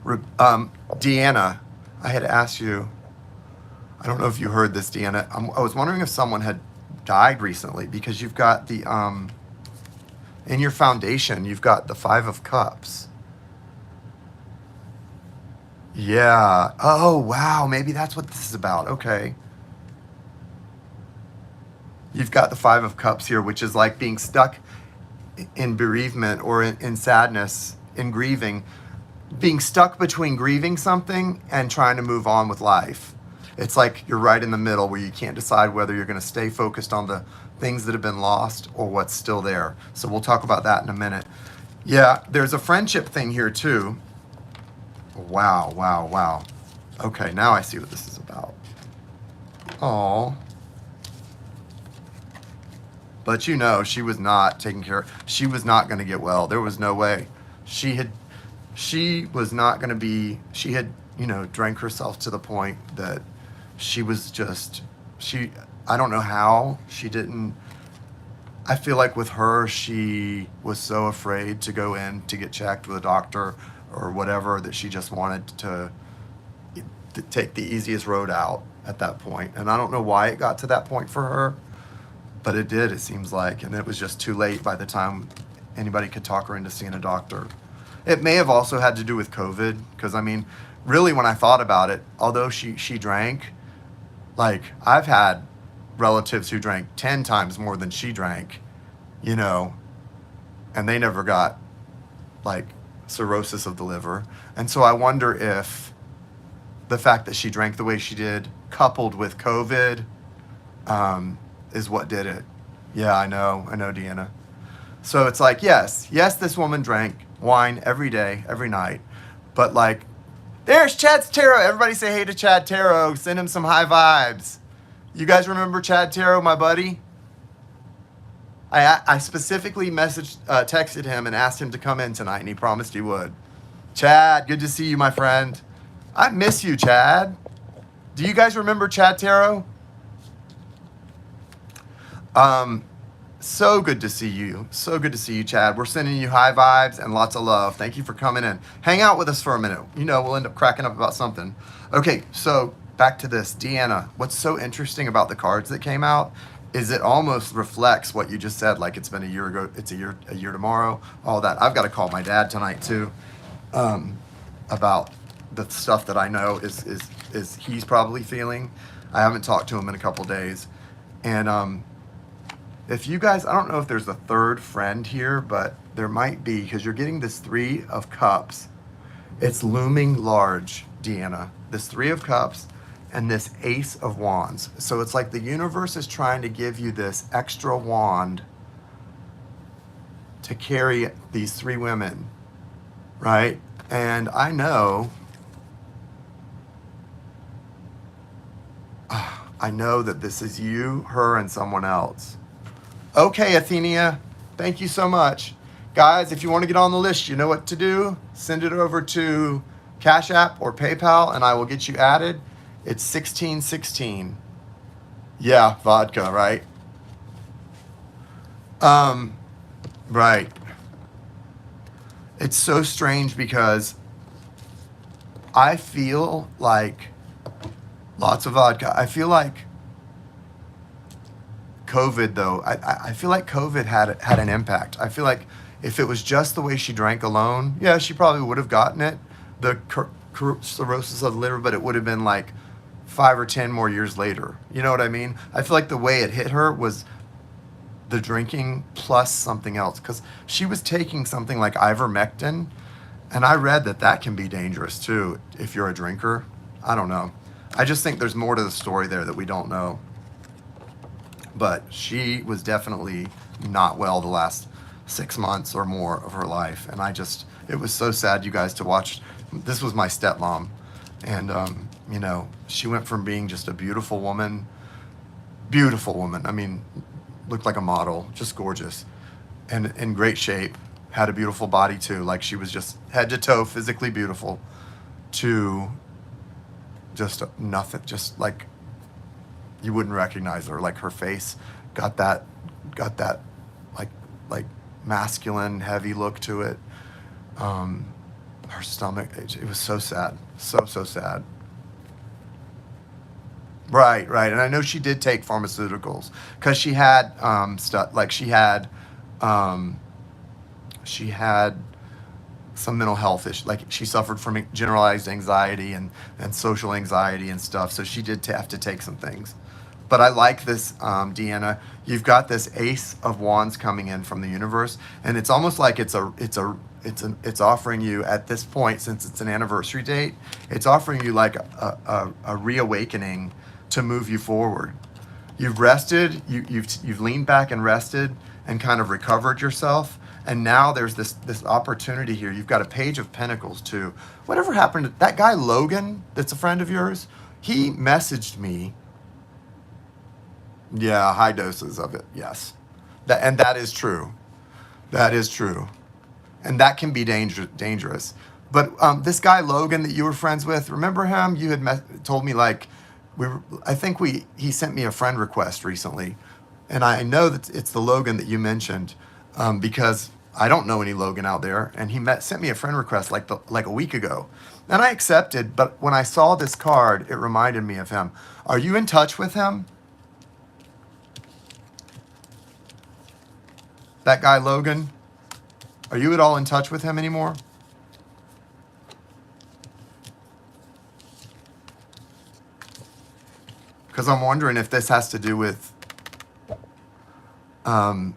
Deanna, I had asked you, I don't know if you heard this, Deanna. I was wondering if someone had died recently, because you've got the in your foundation, you've got the 5 of Cups. Yeah. Oh, wow. Maybe that's what this is about. Okay. You've got the 5 of Cups here, which is like being stuck in bereavement or in sadness, in grieving, being stuck between grieving something and trying to move on with life. It's like you're right in the middle where you can't decide whether you're going to stay focused on the things that have been lost or what's still there. So we'll talk about that in a minute. Yeah, there's a friendship thing here too. Wow, wow, wow. Okay, now I see what this is about. Oh. But you know, she was not taking care of, she was not going to get well. There was no way. She was not going to be, she had, drank herself to the point that she was just, I don't know how she didn't I feel like with her, she was so afraid to go in to get checked with a doctor or whatever that she just wanted to take the easiest road out at that point. And I don't know why it got to that point for her, but it did, it seems like. And it was just too late by the time anybody could talk her into seeing a doctor. It may have also had to do with COVID, because I mean, really, when I thought about it, although she drank, like I've had relatives who drank 10 times more than she drank, you know, and they never got like cirrhosis of the liver. And so I wonder if the fact that she drank the way she did, coupled with COVID, is what did it. Yeah, I know, Deanna. So it's like, yes, this woman drank wine every day, every night, but like, there's Chad Tarot. Everybody say hey to Chad Tarot. Send him some high vibes. You guys remember Chad Tarot, my buddy? I specifically texted him and asked him to come in tonight, and he promised he would. Chad, good to see you, my friend. I miss you, Chad. Do you guys remember Chad Tarot? So good to see you. So good to see you, Chad. We're sending you high vibes and lots of love. Thank you for coming in. Hang out with us for a minute. You know, we'll end up cracking up about something. Okay, so back to this. Deanna, what's so interesting about the cards that came out is it almost reflects what you just said, like it's been a year ago, it's a year tomorrow, all that. I've got to call my dad tonight too, about the stuff that I know is he's probably feeling. I haven't talked to him in a couple days. And if you guys, I don't know if there's a third friend here, but there might be, because you're getting this 3 of Cups. It's looming large, Deanna. This 3 of Cups and this Ace of Wands. So it's like the universe is trying to give you this extra wand to carry these 3 women, right? And I know that this is you, her, and someone else. Okay, Athenia, thank you so much. Guys, if you want to get on the list, you know what to do. Send it over to Cash App or PayPal, and I will get you added. It's 1616. Yeah, vodka, right? Right. It's so strange because I feel like lots of vodka. I feel like COVID, though, I feel like COVID had an impact. I feel like if it was just the way she drank alone, yeah, she probably would have gotten it, the cirrhosis of the liver, but it would have been like 5 or 10 more years later. You know what I mean? I feel like the way it hit her was the drinking plus something else, because she was taking something like ivermectin, and I read that can be dangerous too if you're a drinker. I don't know. I just think there's more to the story there that we don't know. But she was definitely not well the last 6 months or more of her life. And it was so sad, you guys, to watch. This was my stepmom. And, you know, she went from being just a beautiful woman. I mean, looked like a model, just gorgeous. And in great shape, had a beautiful body too. Like she was just head to toe physically beautiful, to just nothing, just like, you wouldn't recognize her. Like her face got that like masculine, heavy look to it. Her stomach, it was so sad, so sad. Right. And I know she did take pharmaceuticals because she had stuff like she had some mental health issues. Like she suffered from generalized anxiety and social anxiety and stuff. So she did have to take some things. But I like this, Deanna. You've got this Ace of Wands coming in from the universe, and it's almost like it's offering you at this point, since it's an anniversary date, it's offering you like a reawakening to move you forward. You've rested, you've leaned back and rested and kind of recovered yourself, and now there's this opportunity here. You've got a Page of Pentacles too. Whatever happened to that guy Logan that's a friend of yours? He messaged me. Yeah, high doses of it, yes. That is true. That is true. And that can be dangerous. But this guy Logan that you were friends with, remember him? You had told me like, he sent me a friend request recently. And I know that it's the Logan that you mentioned, because I don't know any Logan out there, and he sent me a friend request like a week ago, and I accepted. But when I saw this card, it reminded me of him. Are you in touch with him? That guy Logan? Are you at all in touch with him anymore? Because I'm wondering if this has to do with, I'm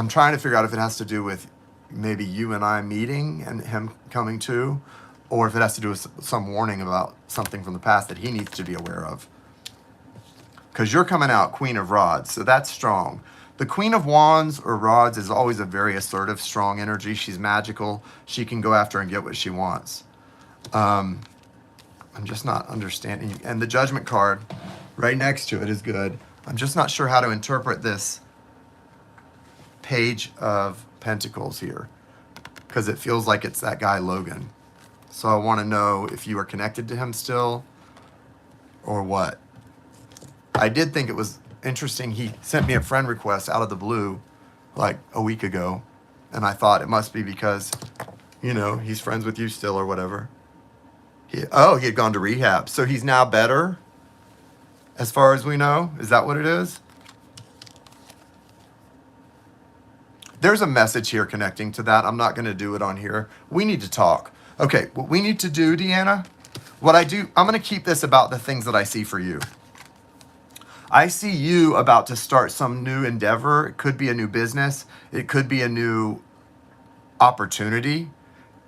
trying to figure out if it has to do with maybe you and I meeting and him coming too, or if it has to do with some warning about something from the past that he needs to be aware of. Because you're coming out Queen of Rods, so that's strong. The Queen of Wands or Rods is always a very assertive, strong energy. She's magical. She can go after and get what she wants. I'm just not understanding. And the Judgment card right next to it is good. I'm just not sure how to interpret this Page of Pentacles here, because it feels like it's that guy Logan. So I want to know if you are connected to him still or what. I did think it was interesting. He sent me a friend request out of the blue like a week ago, and I thought it must be because, you know, he's friends with you still or whatever. He had gone to rehab. So he's now better, as far as we know. Is that what it is? There's a message here connecting to that. I'm not going to do it on here. We need to talk. Okay, what we need to do, Deanna, I'm going to keep this about the things that I see for you. I see you about to start some new endeavor. It could be a new business. It could be a new opportunity.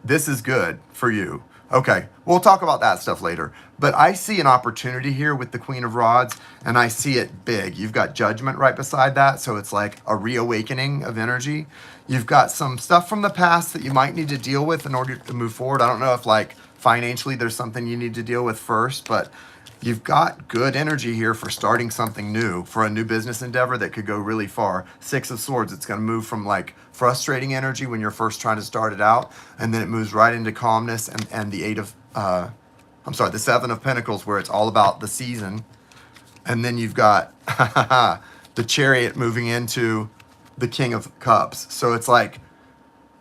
This is good for you. Okay, we'll talk about that stuff later. But I see an opportunity here with the Queen of Rods, and I see it big. You've got Judgment right beside that, so it's like a reawakening of energy. You've got some stuff from the past that you might need to deal with in order to move forward. I don't know if like financially there's something you need to deal with first, but you've got good energy here for starting something new, for a new business endeavor that could go really far. Six of Swords, it's going to move from like frustrating energy when you're first trying to start it out, and then it moves right into calmness and the Seven of Pentacles, where it's all about the season. And then you've got the Chariot moving into the King of Cups. So it's like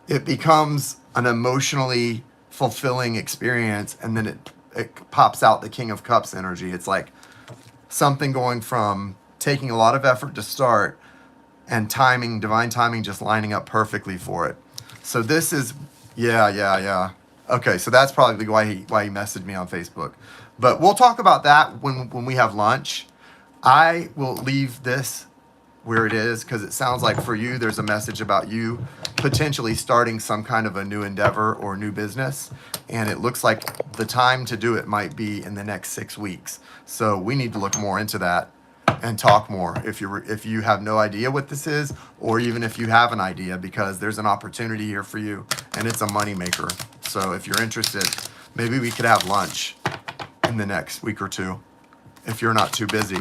it becomes an emotionally fulfilling experience, and then it pops out the King of Cups energy. It's like something going from taking a lot of effort to start and timing, divine timing, just lining up perfectly for it. So this is, yeah. Okay, so that's probably why he messaged me on Facebook. But we'll talk about that when we have lunch. I will leave this where it is, because it sounds like for you there's a message about you potentially starting some kind of a new endeavor or new business, and it looks like the time to do it might be in the next 6 weeks. So we need to look more into that and talk more if you have no idea what this is, or even if you have an idea, because there's an opportunity here for you and it's a moneymaker. So if you're interested, maybe we could have lunch in the next week or two if you're not too busy.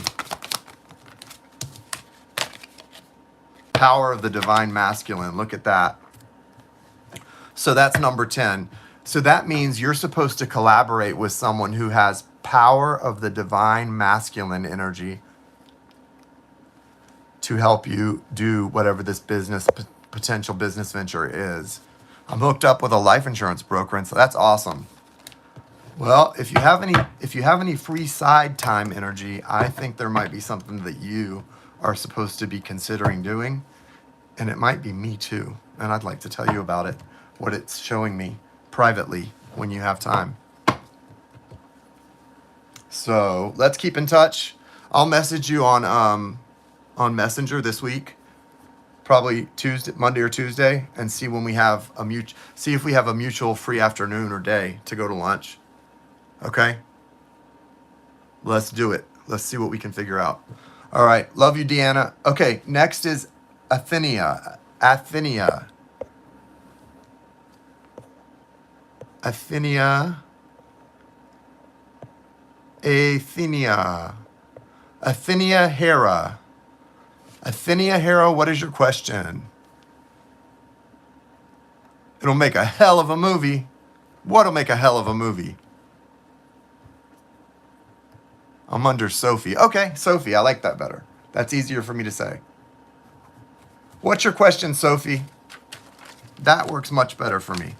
Power of the Divine Masculine. Look at that. So that's number 10. So that means you're supposed to collaborate with someone who has power of the Divine Masculine energy to help you do whatever this potential business venture is. I'm hooked up with a life insurance broker, and so that's awesome. Well, if you have any free side time energy, I think there might be something that you are supposed to be considering doing, and it might be me too. And I'd like to tell you about it, what it's showing me privately when you have time. So let's keep in touch. I'll message you on Messenger this week, probably Monday or Tuesday, and see when we have see if we have a mutual free afternoon or day to go to lunch. Okay? Let's do it. Let's see what we can figure out. All right. Love you, Deanna. Okay. Next is Athenia. Athenia. Hera. Athenia Hera, what is your question? It'll make a hell of a movie. What'll make a hell of a movie? I'm under Sophie. Okay, Sophie, I like that better. That's easier for me to say. What's your question, Sophie? That works much better for me.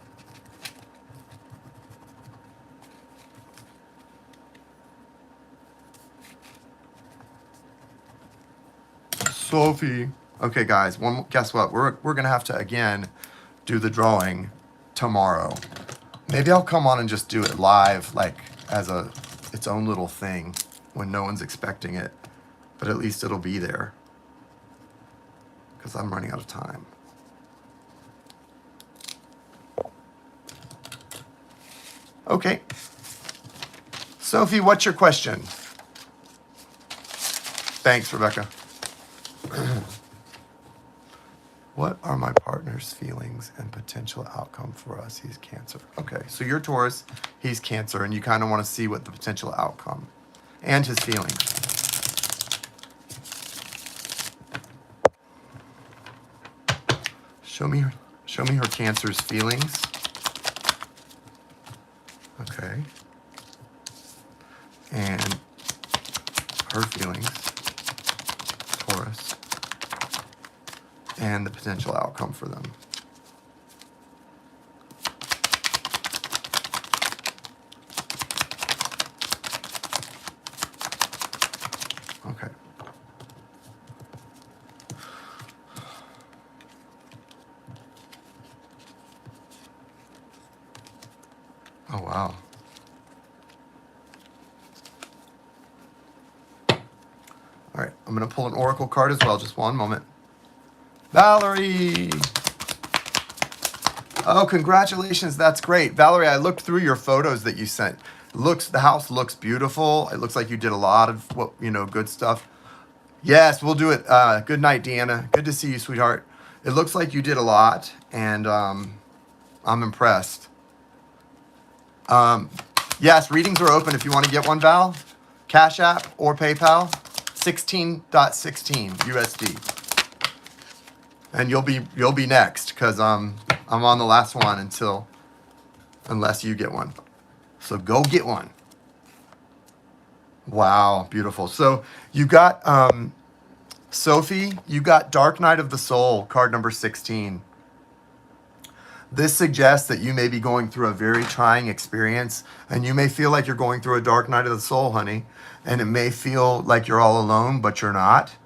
Sophie. Okay, guys. Guess what? We're gonna have to again do the drawing tomorrow. Maybe I'll come on and just do it live, like as its own little thing when no one's expecting it. But at least it'll be there because I'm running out of time. Okay. Sophie, what's your question? Thanks, Rebecca. What are my partner's feelings and potential outcome for us? He's Cancer. Okay, so you're Taurus, he's Cancer, and you kind of want to see what the potential outcome and his feelings. Show me her Cancer's feelings. Okay. And her feelings, Taurus, and the potential outcome for them. Okay. Oh, wow. All right, I'm going to pull an oracle card as well. Just one moment. Valerie! Oh, congratulations. That's great. Valerie, I looked through your photos that you sent. The house looks beautiful. It looks like you did a lot of good stuff. Yes, we'll do it. Good night, Deanna. Good to see you, sweetheart. It looks like you did a lot, and I'm impressed. Yes, readings are open if you want to get one, Val. Cash App or PayPal, 16.16 USD. And you'll be next because I'm on the last one unless you get one. So go get one. Wow, beautiful. So you got Sophie, you got Dark Night of the Soul, card number 16. This suggests that you may be going through a very trying experience, and you may feel like you're going through a dark night of the soul, honey. And it may feel like you're all alone, but you're not.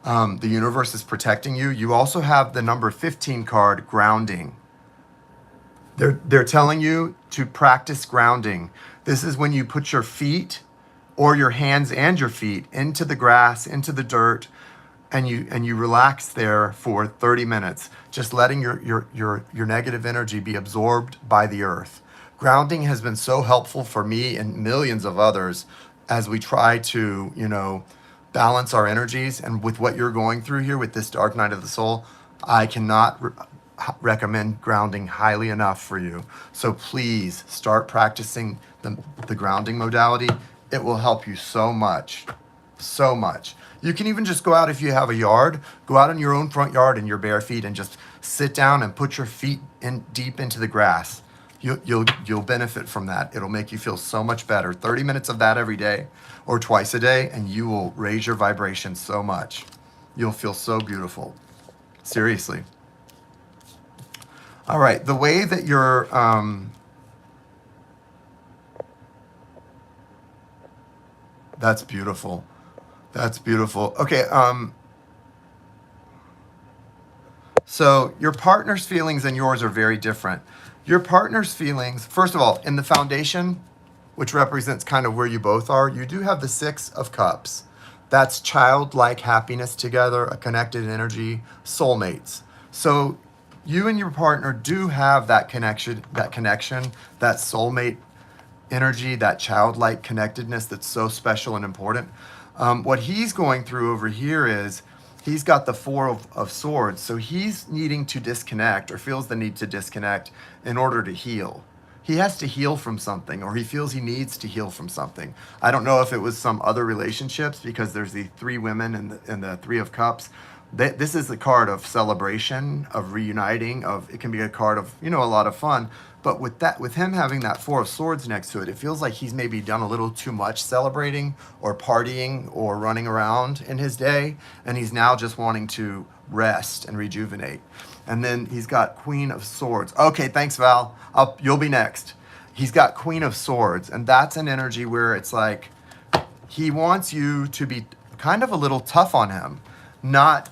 The universe is protecting you. You also have the number 15 card, grounding. They're telling you to practice grounding. This is when you put your feet or your hands and your feet into the grass, into the dirt, and you relax there for 30 minutes, just letting your negative energy be absorbed by the earth. Grounding has been so helpful for me and millions of others as we try to, balance our energies. And with what you're going through here with this dark night of the soul, I cannot recommend grounding highly enough for you. So please start practicing the grounding modality. It will help you so much, so much. You can even just go out if you have a yard, go out in your own front yard in your bare feet and just sit down and put your feet in deep into the grass. You'll benefit from that. It'll make you feel so much better. 30 minutes of that every day or twice a day, and you will raise your vibration so much. You'll feel so beautiful. Seriously. All right, the way that you're that's beautiful. That's beautiful. Okay, so your partner's feelings and yours are very different. Your partner's feelings, first of all, in the foundation, which represents kind of where you both are, you do have the 6 of Cups. That's childlike happiness together, a connected energy, soulmates. So you and your partner do have that connection, that soulmate energy, that childlike connectedness that's so special and important. What he's going through over here is he's got the 4 of Swords. So he's needing to disconnect or feels the need to disconnect in order to heal. He has to heal from something, or he feels he needs to heal from something. I don't know if it was some other relationships because there's the 3 women and the 3 of Cups, This is the card of celebration, of reuniting, of it can be a card of, a lot of fun. But with him having that Four of Swords next to it, it feels like he's maybe done a little too much celebrating or partying or running around in his day, and he's now just wanting to rest and rejuvenate. And then he's got Queen of Swords. Okay, thanks, Val. You'll be next. He's got Queen of Swords, and that's an energy where it's like he wants you to be kind of a little tough on him, not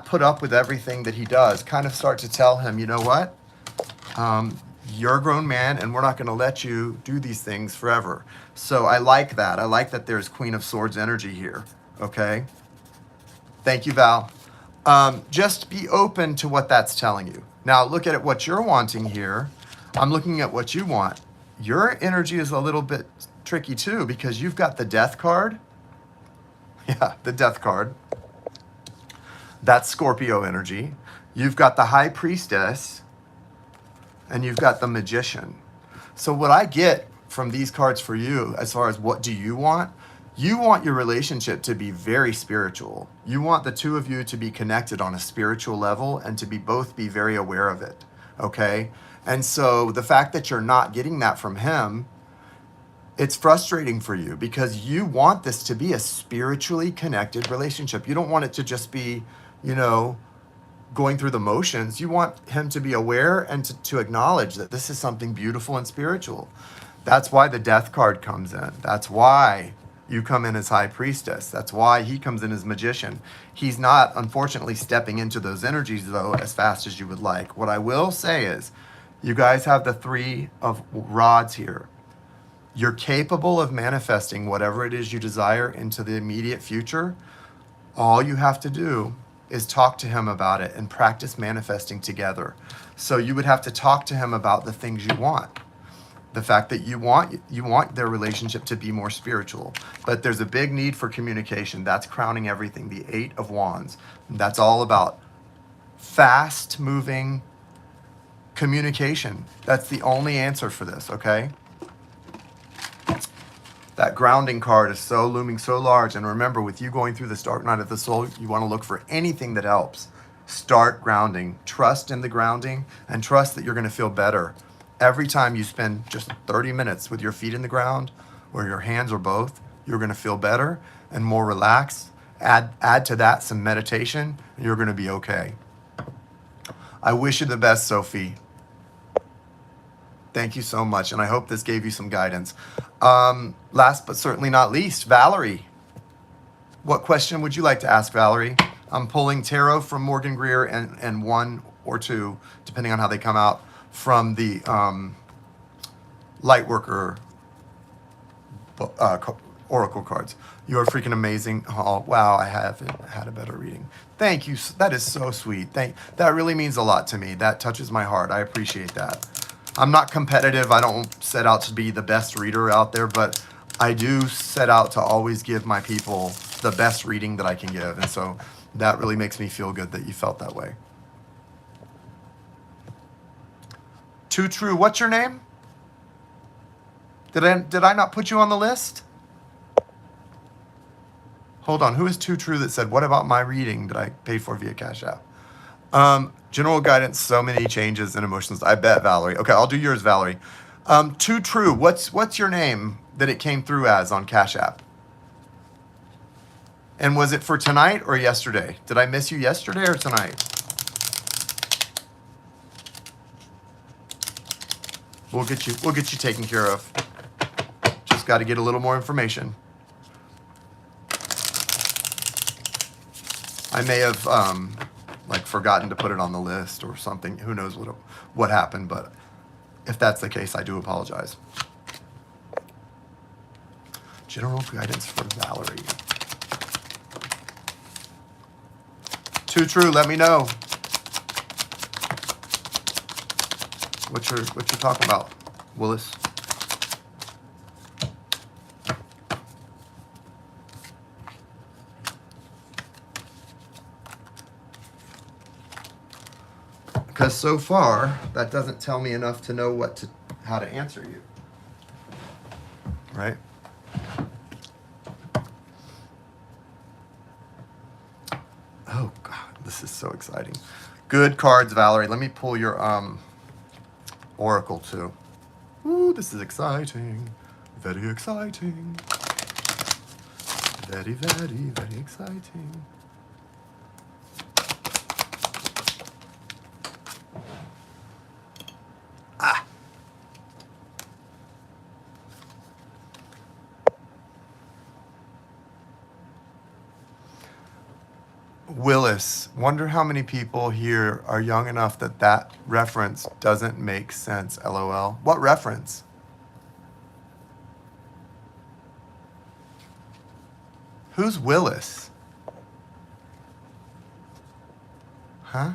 put up with everything that he does. Kind of start to tell him, you know what? You're a grown man, and we're not going to let you do these things forever. So I like that. I like that there's Queen of Swords energy here. Okay. Thank you, Val. Just be open to what that's telling you. Now look at what you're wanting here. I'm looking at what you want. Your energy is a little bit tricky too, because you've got the Death card. Yeah, the Death card. That's Scorpio energy. You've got the High Priestess, and you've got the Magician. So what I get from these cards for you, as far as what do you want your relationship to be very spiritual. You want the two of you to be connected on a spiritual level and to both be very aware of it, okay? And so the fact that you're not getting that from him, it's frustrating for you because you want this to be a spiritually connected relationship. You don't want it to just be, going through the motions. You want him to be aware and to acknowledge that this is something beautiful and spiritual. That's why the Death card comes in. That's why you come in as High Priestess. That's why he comes in as Magician. He's not, unfortunately, stepping into those energies, though, as fast as you would like. What I will say is, you guys have the Three of Rods here. You're capable of manifesting whatever it is you desire into the immediate future. All you have to do is talk to him about it and practice manifesting together. So you would have to talk to him about the things you want. The fact that you want their relationship to be more spiritual. But there's a big need for communication. That's crowning everything. The Eight of Wands. That's all about fast moving communication. That's the only answer for this, okay? That grounding card is so looming so large. And remember, with you going through this dark night of the soul, you want to look for anything that helps. Start grounding. Trust in the grounding and trust that you're going to feel better. Every time you spend just 30 minutes with your feet in the ground or your hands or both, you're going to feel better and more relaxed. Add to that some meditation, and you're going to be okay. I wish you the best, Sophie. Thank you so much, and I hope this gave you some guidance. Last but certainly not least, Valerie. What question would you like to ask, Valerie? I'm pulling tarot from Morgan Greer and one or two, depending on how they come out, from the Lightworker Oracle cards. You are freaking amazing. Oh, wow, I haven't had a better reading. Thank you. That is so sweet. That really means a lot to me. That touches my heart. I appreciate that. I'm not competitive. I don't set out to be the best reader out there, but I do set out to always give my people the best reading that I can give. And so that really makes me feel good that you felt that way. Too True. What's your name? Did I not put you on the list? Hold on. Who is Too True that said, what about my reading that I paid for via Cash App? General guidance, so many changes and emotions. I bet, Valerie. Okay, I'll do yours, Valerie. Too True. What's your name that it came through as on Cash App? And was it for tonight or yesterday? Did I miss you yesterday or tonight? We'll get you taken care of. Just got to get a little more information. I may have forgotten to put it on the list or something. Who knows what happened, but if that's the case, I do apologize. General guidance for Valerie. Too True, let me know what you're talking about, Willis. Because so far, that doesn't tell me enough to know how to answer you. Right? so exciting. Good cards, Valerie. Let me pull your oracle too. Ooh, this is exciting. Very exciting. Very, very, very exciting. Ah. Willis, wonder how many people here are young enough that that reference doesn't make sense, LOL. What reference? Who's Willis? Huh?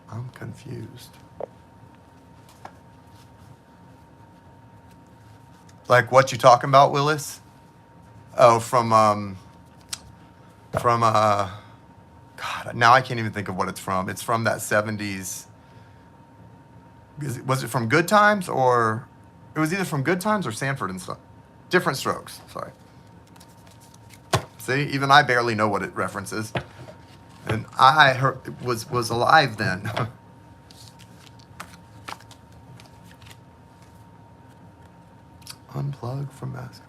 I'm confused. Like what you talking about, Willis? Oh, from God, now I can't even think of what it's from. It's from that 70s. Was it from Good Times, or it was either from Good Times or Sanford and Son? Different Strokes, sorry. See, even I barely know what it references. And I was alive then. Unplug from mascots.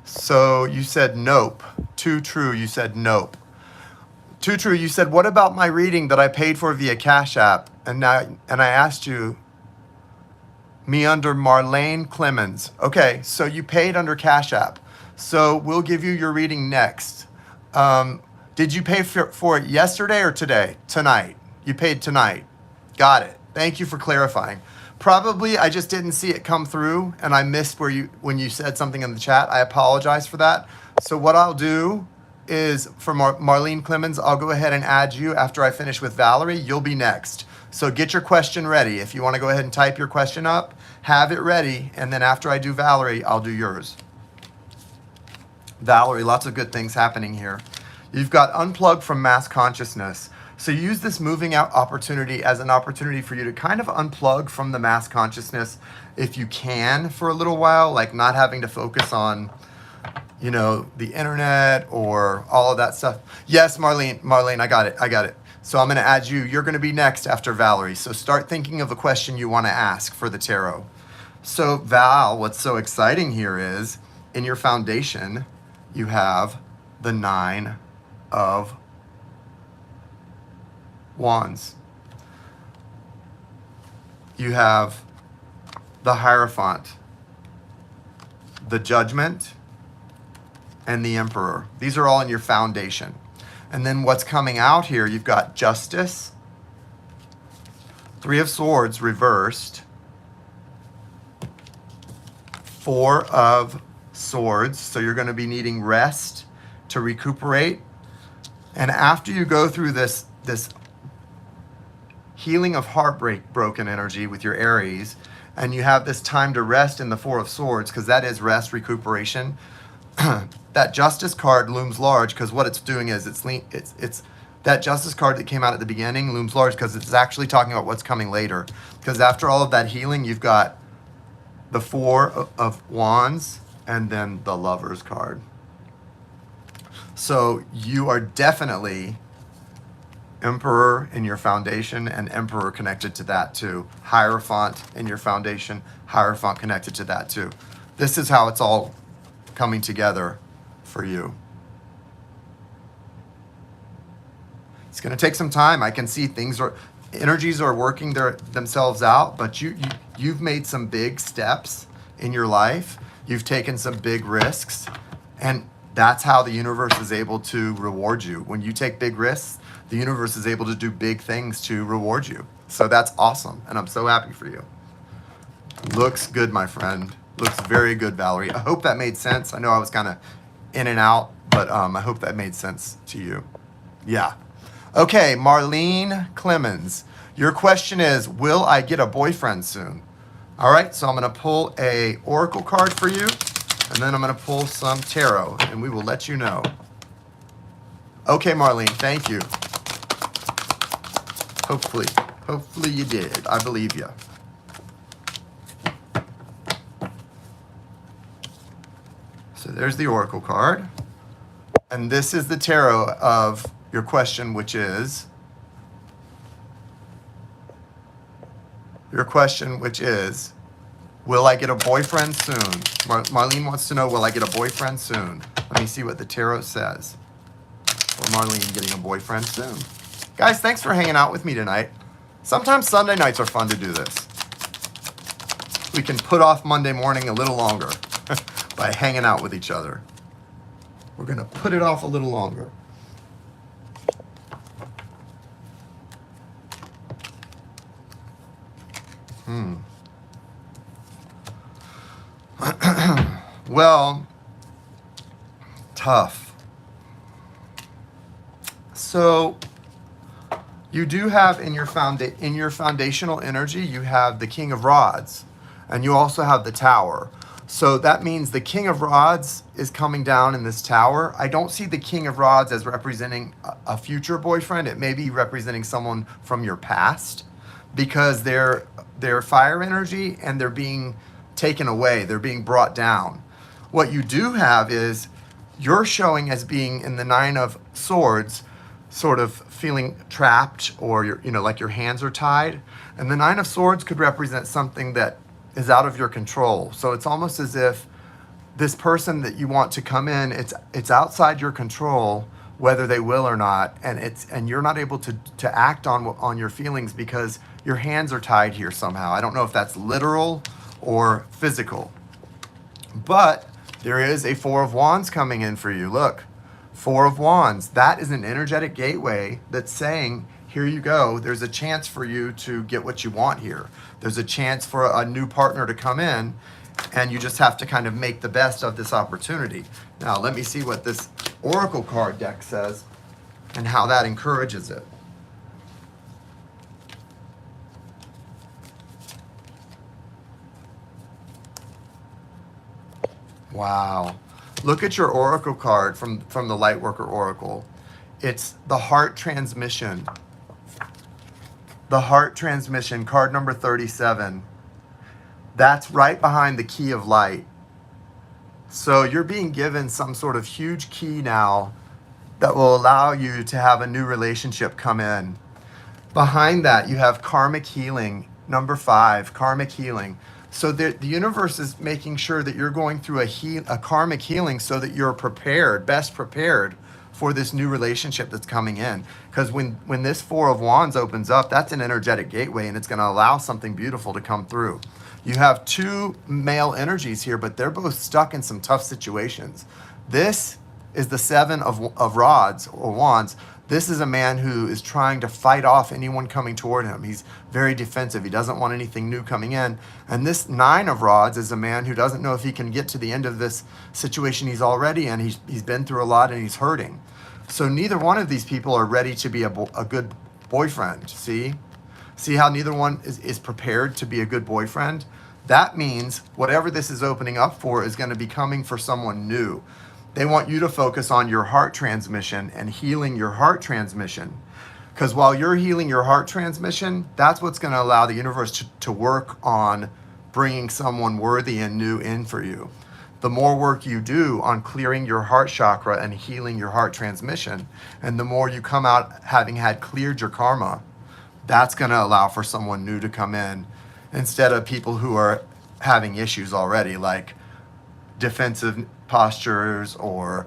So you said nope. Too true, you said nope. Too true, you said, what about my reading that I paid for via Cash App? And I asked you, me under Marlene Clemens. Okay, so you paid under Cash App. So we'll give you your reading next. Did you pay for it yesterday or today? Tonight. You paid tonight. Got it. Thank you for clarifying. Probably I just didn't see it come through and I missed when you said something in the chat. I apologize for that. So what I'll do is for Marlene Clemens, I'll go ahead and add you after I finish with Valerie. You'll be next. So get your question ready. If you want to go ahead and type your question up, have it ready. And then after I do Valerie, I'll do yours. Valerie, lots of good things happening here. You've got unplugged from mass consciousness. So use this moving out opportunity as an opportunity for you to kind of unplug from the mass consciousness if you can for a little while, like not having to focus on, you know, the internet or all of that stuff. Yes, Marlene, I got it. So I'm going to add you. You're going to be next after Valerie. So start thinking of a question you want to ask for the tarot. So Val, what's so exciting here is in your foundation, you have the 9 of Wands. You have the Hierophant, the Judgment, and the Emperor. These are all in your foundation. And then what's coming out here, you've got Justice, 3 of Swords reversed, 4 of Swords. So you're going to be needing rest to recuperate. And after you go through this healing of broken energy with your Aries, and you have this time to rest in the 4 of Swords, because that is rest, recuperation. That Justice card looms large because what it's doing is it's that Justice card that came out at the beginning looms large because it's actually talking about what's coming later. Because after all of that healing, you've got the 4 of Wands and then the Lovers card. So you are definitely Emperor in your foundation and Emperor connected to that too. Hierophant in your foundation, Hierophant connected to that too. This is how it's all coming together for you. It's going to take some time. I can see energies are working themselves out, but you've made some big steps in your life. You've taken some big risks, and that's how the universe is able to reward you. When you take big risks, the universe is able to do big things to reward you. So that's awesome, and I'm so happy for you. Looks good, my friend. Looks very good, Valerie. I hope that made sense. I know I was kind of in and out, but I hope that made sense to you. Yeah. Okay, Marlene Clemens. Your question is, will I get a boyfriend soon? All right, so I'm going to pull a oracle card for you, and then I'm going to pull some tarot, and we will let you know. Okay, Marlene, thank you. Hopefully you did. I believe you. So There's the oracle card. And this is the tarot of your question, which is, will I get a boyfriend soon? Marlene wants to know, will I get a boyfriend soon? Let me see what the tarot says for Marlene getting a boyfriend soon. Guys, thanks for hanging out with me tonight. Sometimes Sunday nights are fun to do this. We can put off Monday morning a little longer by hanging out with each other. We're going to put it off a little longer. Well, tough. So you do have in your foundational energy, you have the King of Rods, and you also have the Tower. So that means the King of Rods is coming down in this Tower. I don't see the King of Rods as representing a future boyfriend. It may be representing someone from your past, because they're fire energy and they're being taken away. They're being brought down. What you do have is you're showing as being in the Nine of Swords, sort of feeling trapped, or like your hands are tied. And the Nine of Swords could represent something that is out of your control. So it's almost as if this person that you want to come in, it's outside your control, whether they will or not, and you're not able to act on your feelings because your hands are tied here somehow. I don't know if that's literal or physical. But there is a Four of Wands coming in for you. Look, Four of Wands. That is an energetic gateway that's saying, here you go. There's a chance for you to get what you want here. There's a chance for a new partner to come in, and you just have to kind of make the best of this opportunity. Now, let me see what this Oracle card deck says and how that encourages it. Wow. Look at your Oracle card from the Lightworker Oracle. It's the Heart Transmission. The Heart Transmission, card number 37. That's right behind the Key of Light. So you're being given some sort of huge key now that will allow you to have a new relationship come in. Behind that, you have Karmic Healing, number 5, Karmic Healing. So the universe is making sure that you're going through a karmic healing so that you're prepared, best prepared for this new relationship that's coming in. Because when this Four of Wands opens up, that's an energetic gateway, and it's going to allow something beautiful to come through. You have two male energies here, but they're both stuck in some tough situations. This is the Seven of Rods or Wands. This is a man who is trying to fight off anyone coming toward him. He's very defensive. He doesn't want anything new coming in. And this Nine of Rods is a man who doesn't know if he can get to the end of this situation he's already in. He's been through a lot and he's hurting. So neither one of these people are ready to be a good boyfriend. See how neither one is prepared to be a good boyfriend? That means whatever this is opening up for is going to be coming for someone new. They want you to focus on your heart transmission and healing your heart transmission. Because while you're healing your heart transmission, that's what's going to allow the universe to work on bringing someone worthy and new in for you. The more work you do on clearing your heart chakra and healing your heart transmission, and the more you come out having had cleared your karma, that's going to allow for someone new to come in instead of people who are having issues already, like defensive postures or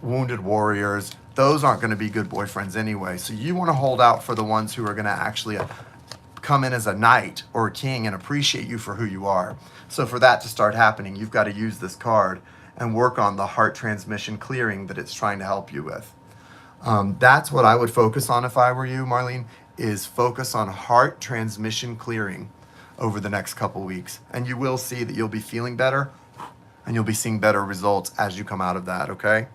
wounded warriors. Those aren't going to be good boyfriends anyway. So you want to hold out for the ones who are going to actually come in as a knight or a king and appreciate you for who you are. So for that to start happening, you've got to use this card and work on the heart transmission clearing that it's trying to help you with. That's what I would focus on if I were you, Marlene, is focus on heart transmission clearing over the next couple weeks. And you will see that you'll be feeling better and you'll be seeing better results as you come out of that, okay?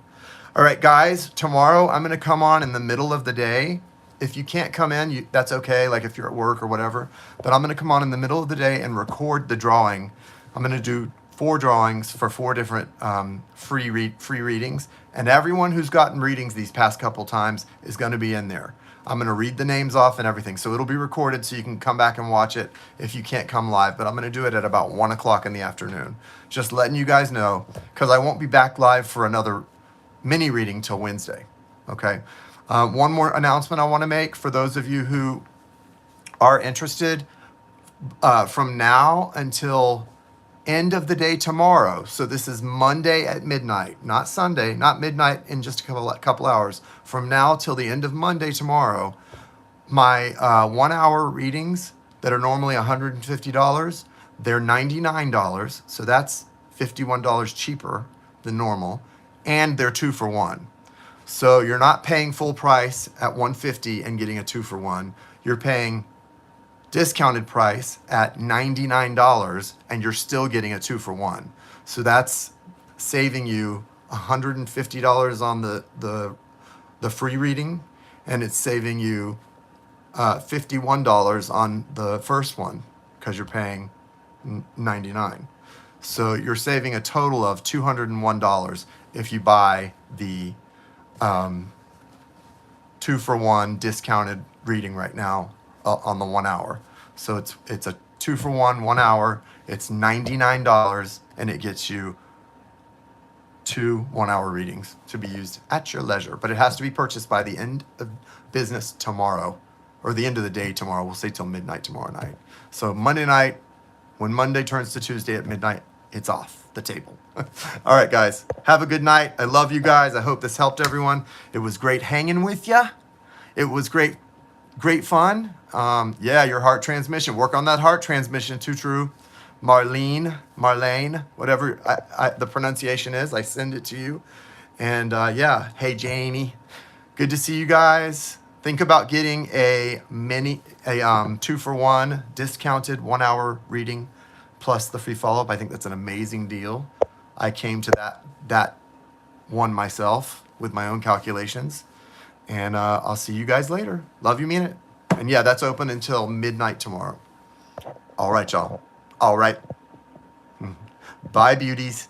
All right, guys, tomorrow I'm going to come on in the middle of the day. If you can't come in, that's okay, like if you're at work or whatever. But I'm going to come on in the middle of the day and record the drawing. I'm going to do 4 drawings for 4 different free readings, and everyone who's gotten readings these past couple times is going to be in there. I'm going to read the names off and everything, so it'll be recorded so you can come back and watch it if you can't come live, but I'm going to do it at about 1 o'clock in the afternoon. Just letting you guys know, because I won't be back live for another mini reading till Wednesday. Okay. One more announcement I want to make for those of you who are interested. From now until end of the day tomorrow, so this is Monday at midnight, not Sunday, not midnight in just a couple hours. From now till the end of Monday tomorrow, my 1 hour readings that are normally $150, they're $99, so that's $51 cheaper than normal, and they're 2 for 1. So you're not paying full price at $150 and getting a 2 for 1. You're paying discounted price at $99 and you're still getting a 2 for 1. So that's saving you $150 on the free reading, and it's saving you $51 on the first one because you're paying $99. So you're saving a total of $201 if you buy the 2 for 1 discounted reading right now on the 1 hour. So it's a 2 for 1 hour. It's $99 and it gets you 2 1 hour readings to be used at your leisure. But it has to be purchased by the end of business tomorrow, or the end of the day tomorrow. We'll say till midnight tomorrow night. So Monday night, when Monday turns to Tuesday at midnight, it's off the table. All right, guys, have a good night. I love you guys. I hope this helped everyone. It was great hanging with you. It was great fun. Yeah, your heart transmission. Work on that heart transmission too, True. Marlene, whatever the pronunciation is, I send it to you. And yeah, hey, Jamie. Good to see you guys. Think about getting a 2 for 1 discounted 1 hour reading plus the free follow-up. I think that's an amazing deal. I came to that one myself with my own calculations. And I'll see you guys later. Love you, mean it. And yeah, that's open until midnight tomorrow. All right, y'all. All right. Bye, beauties.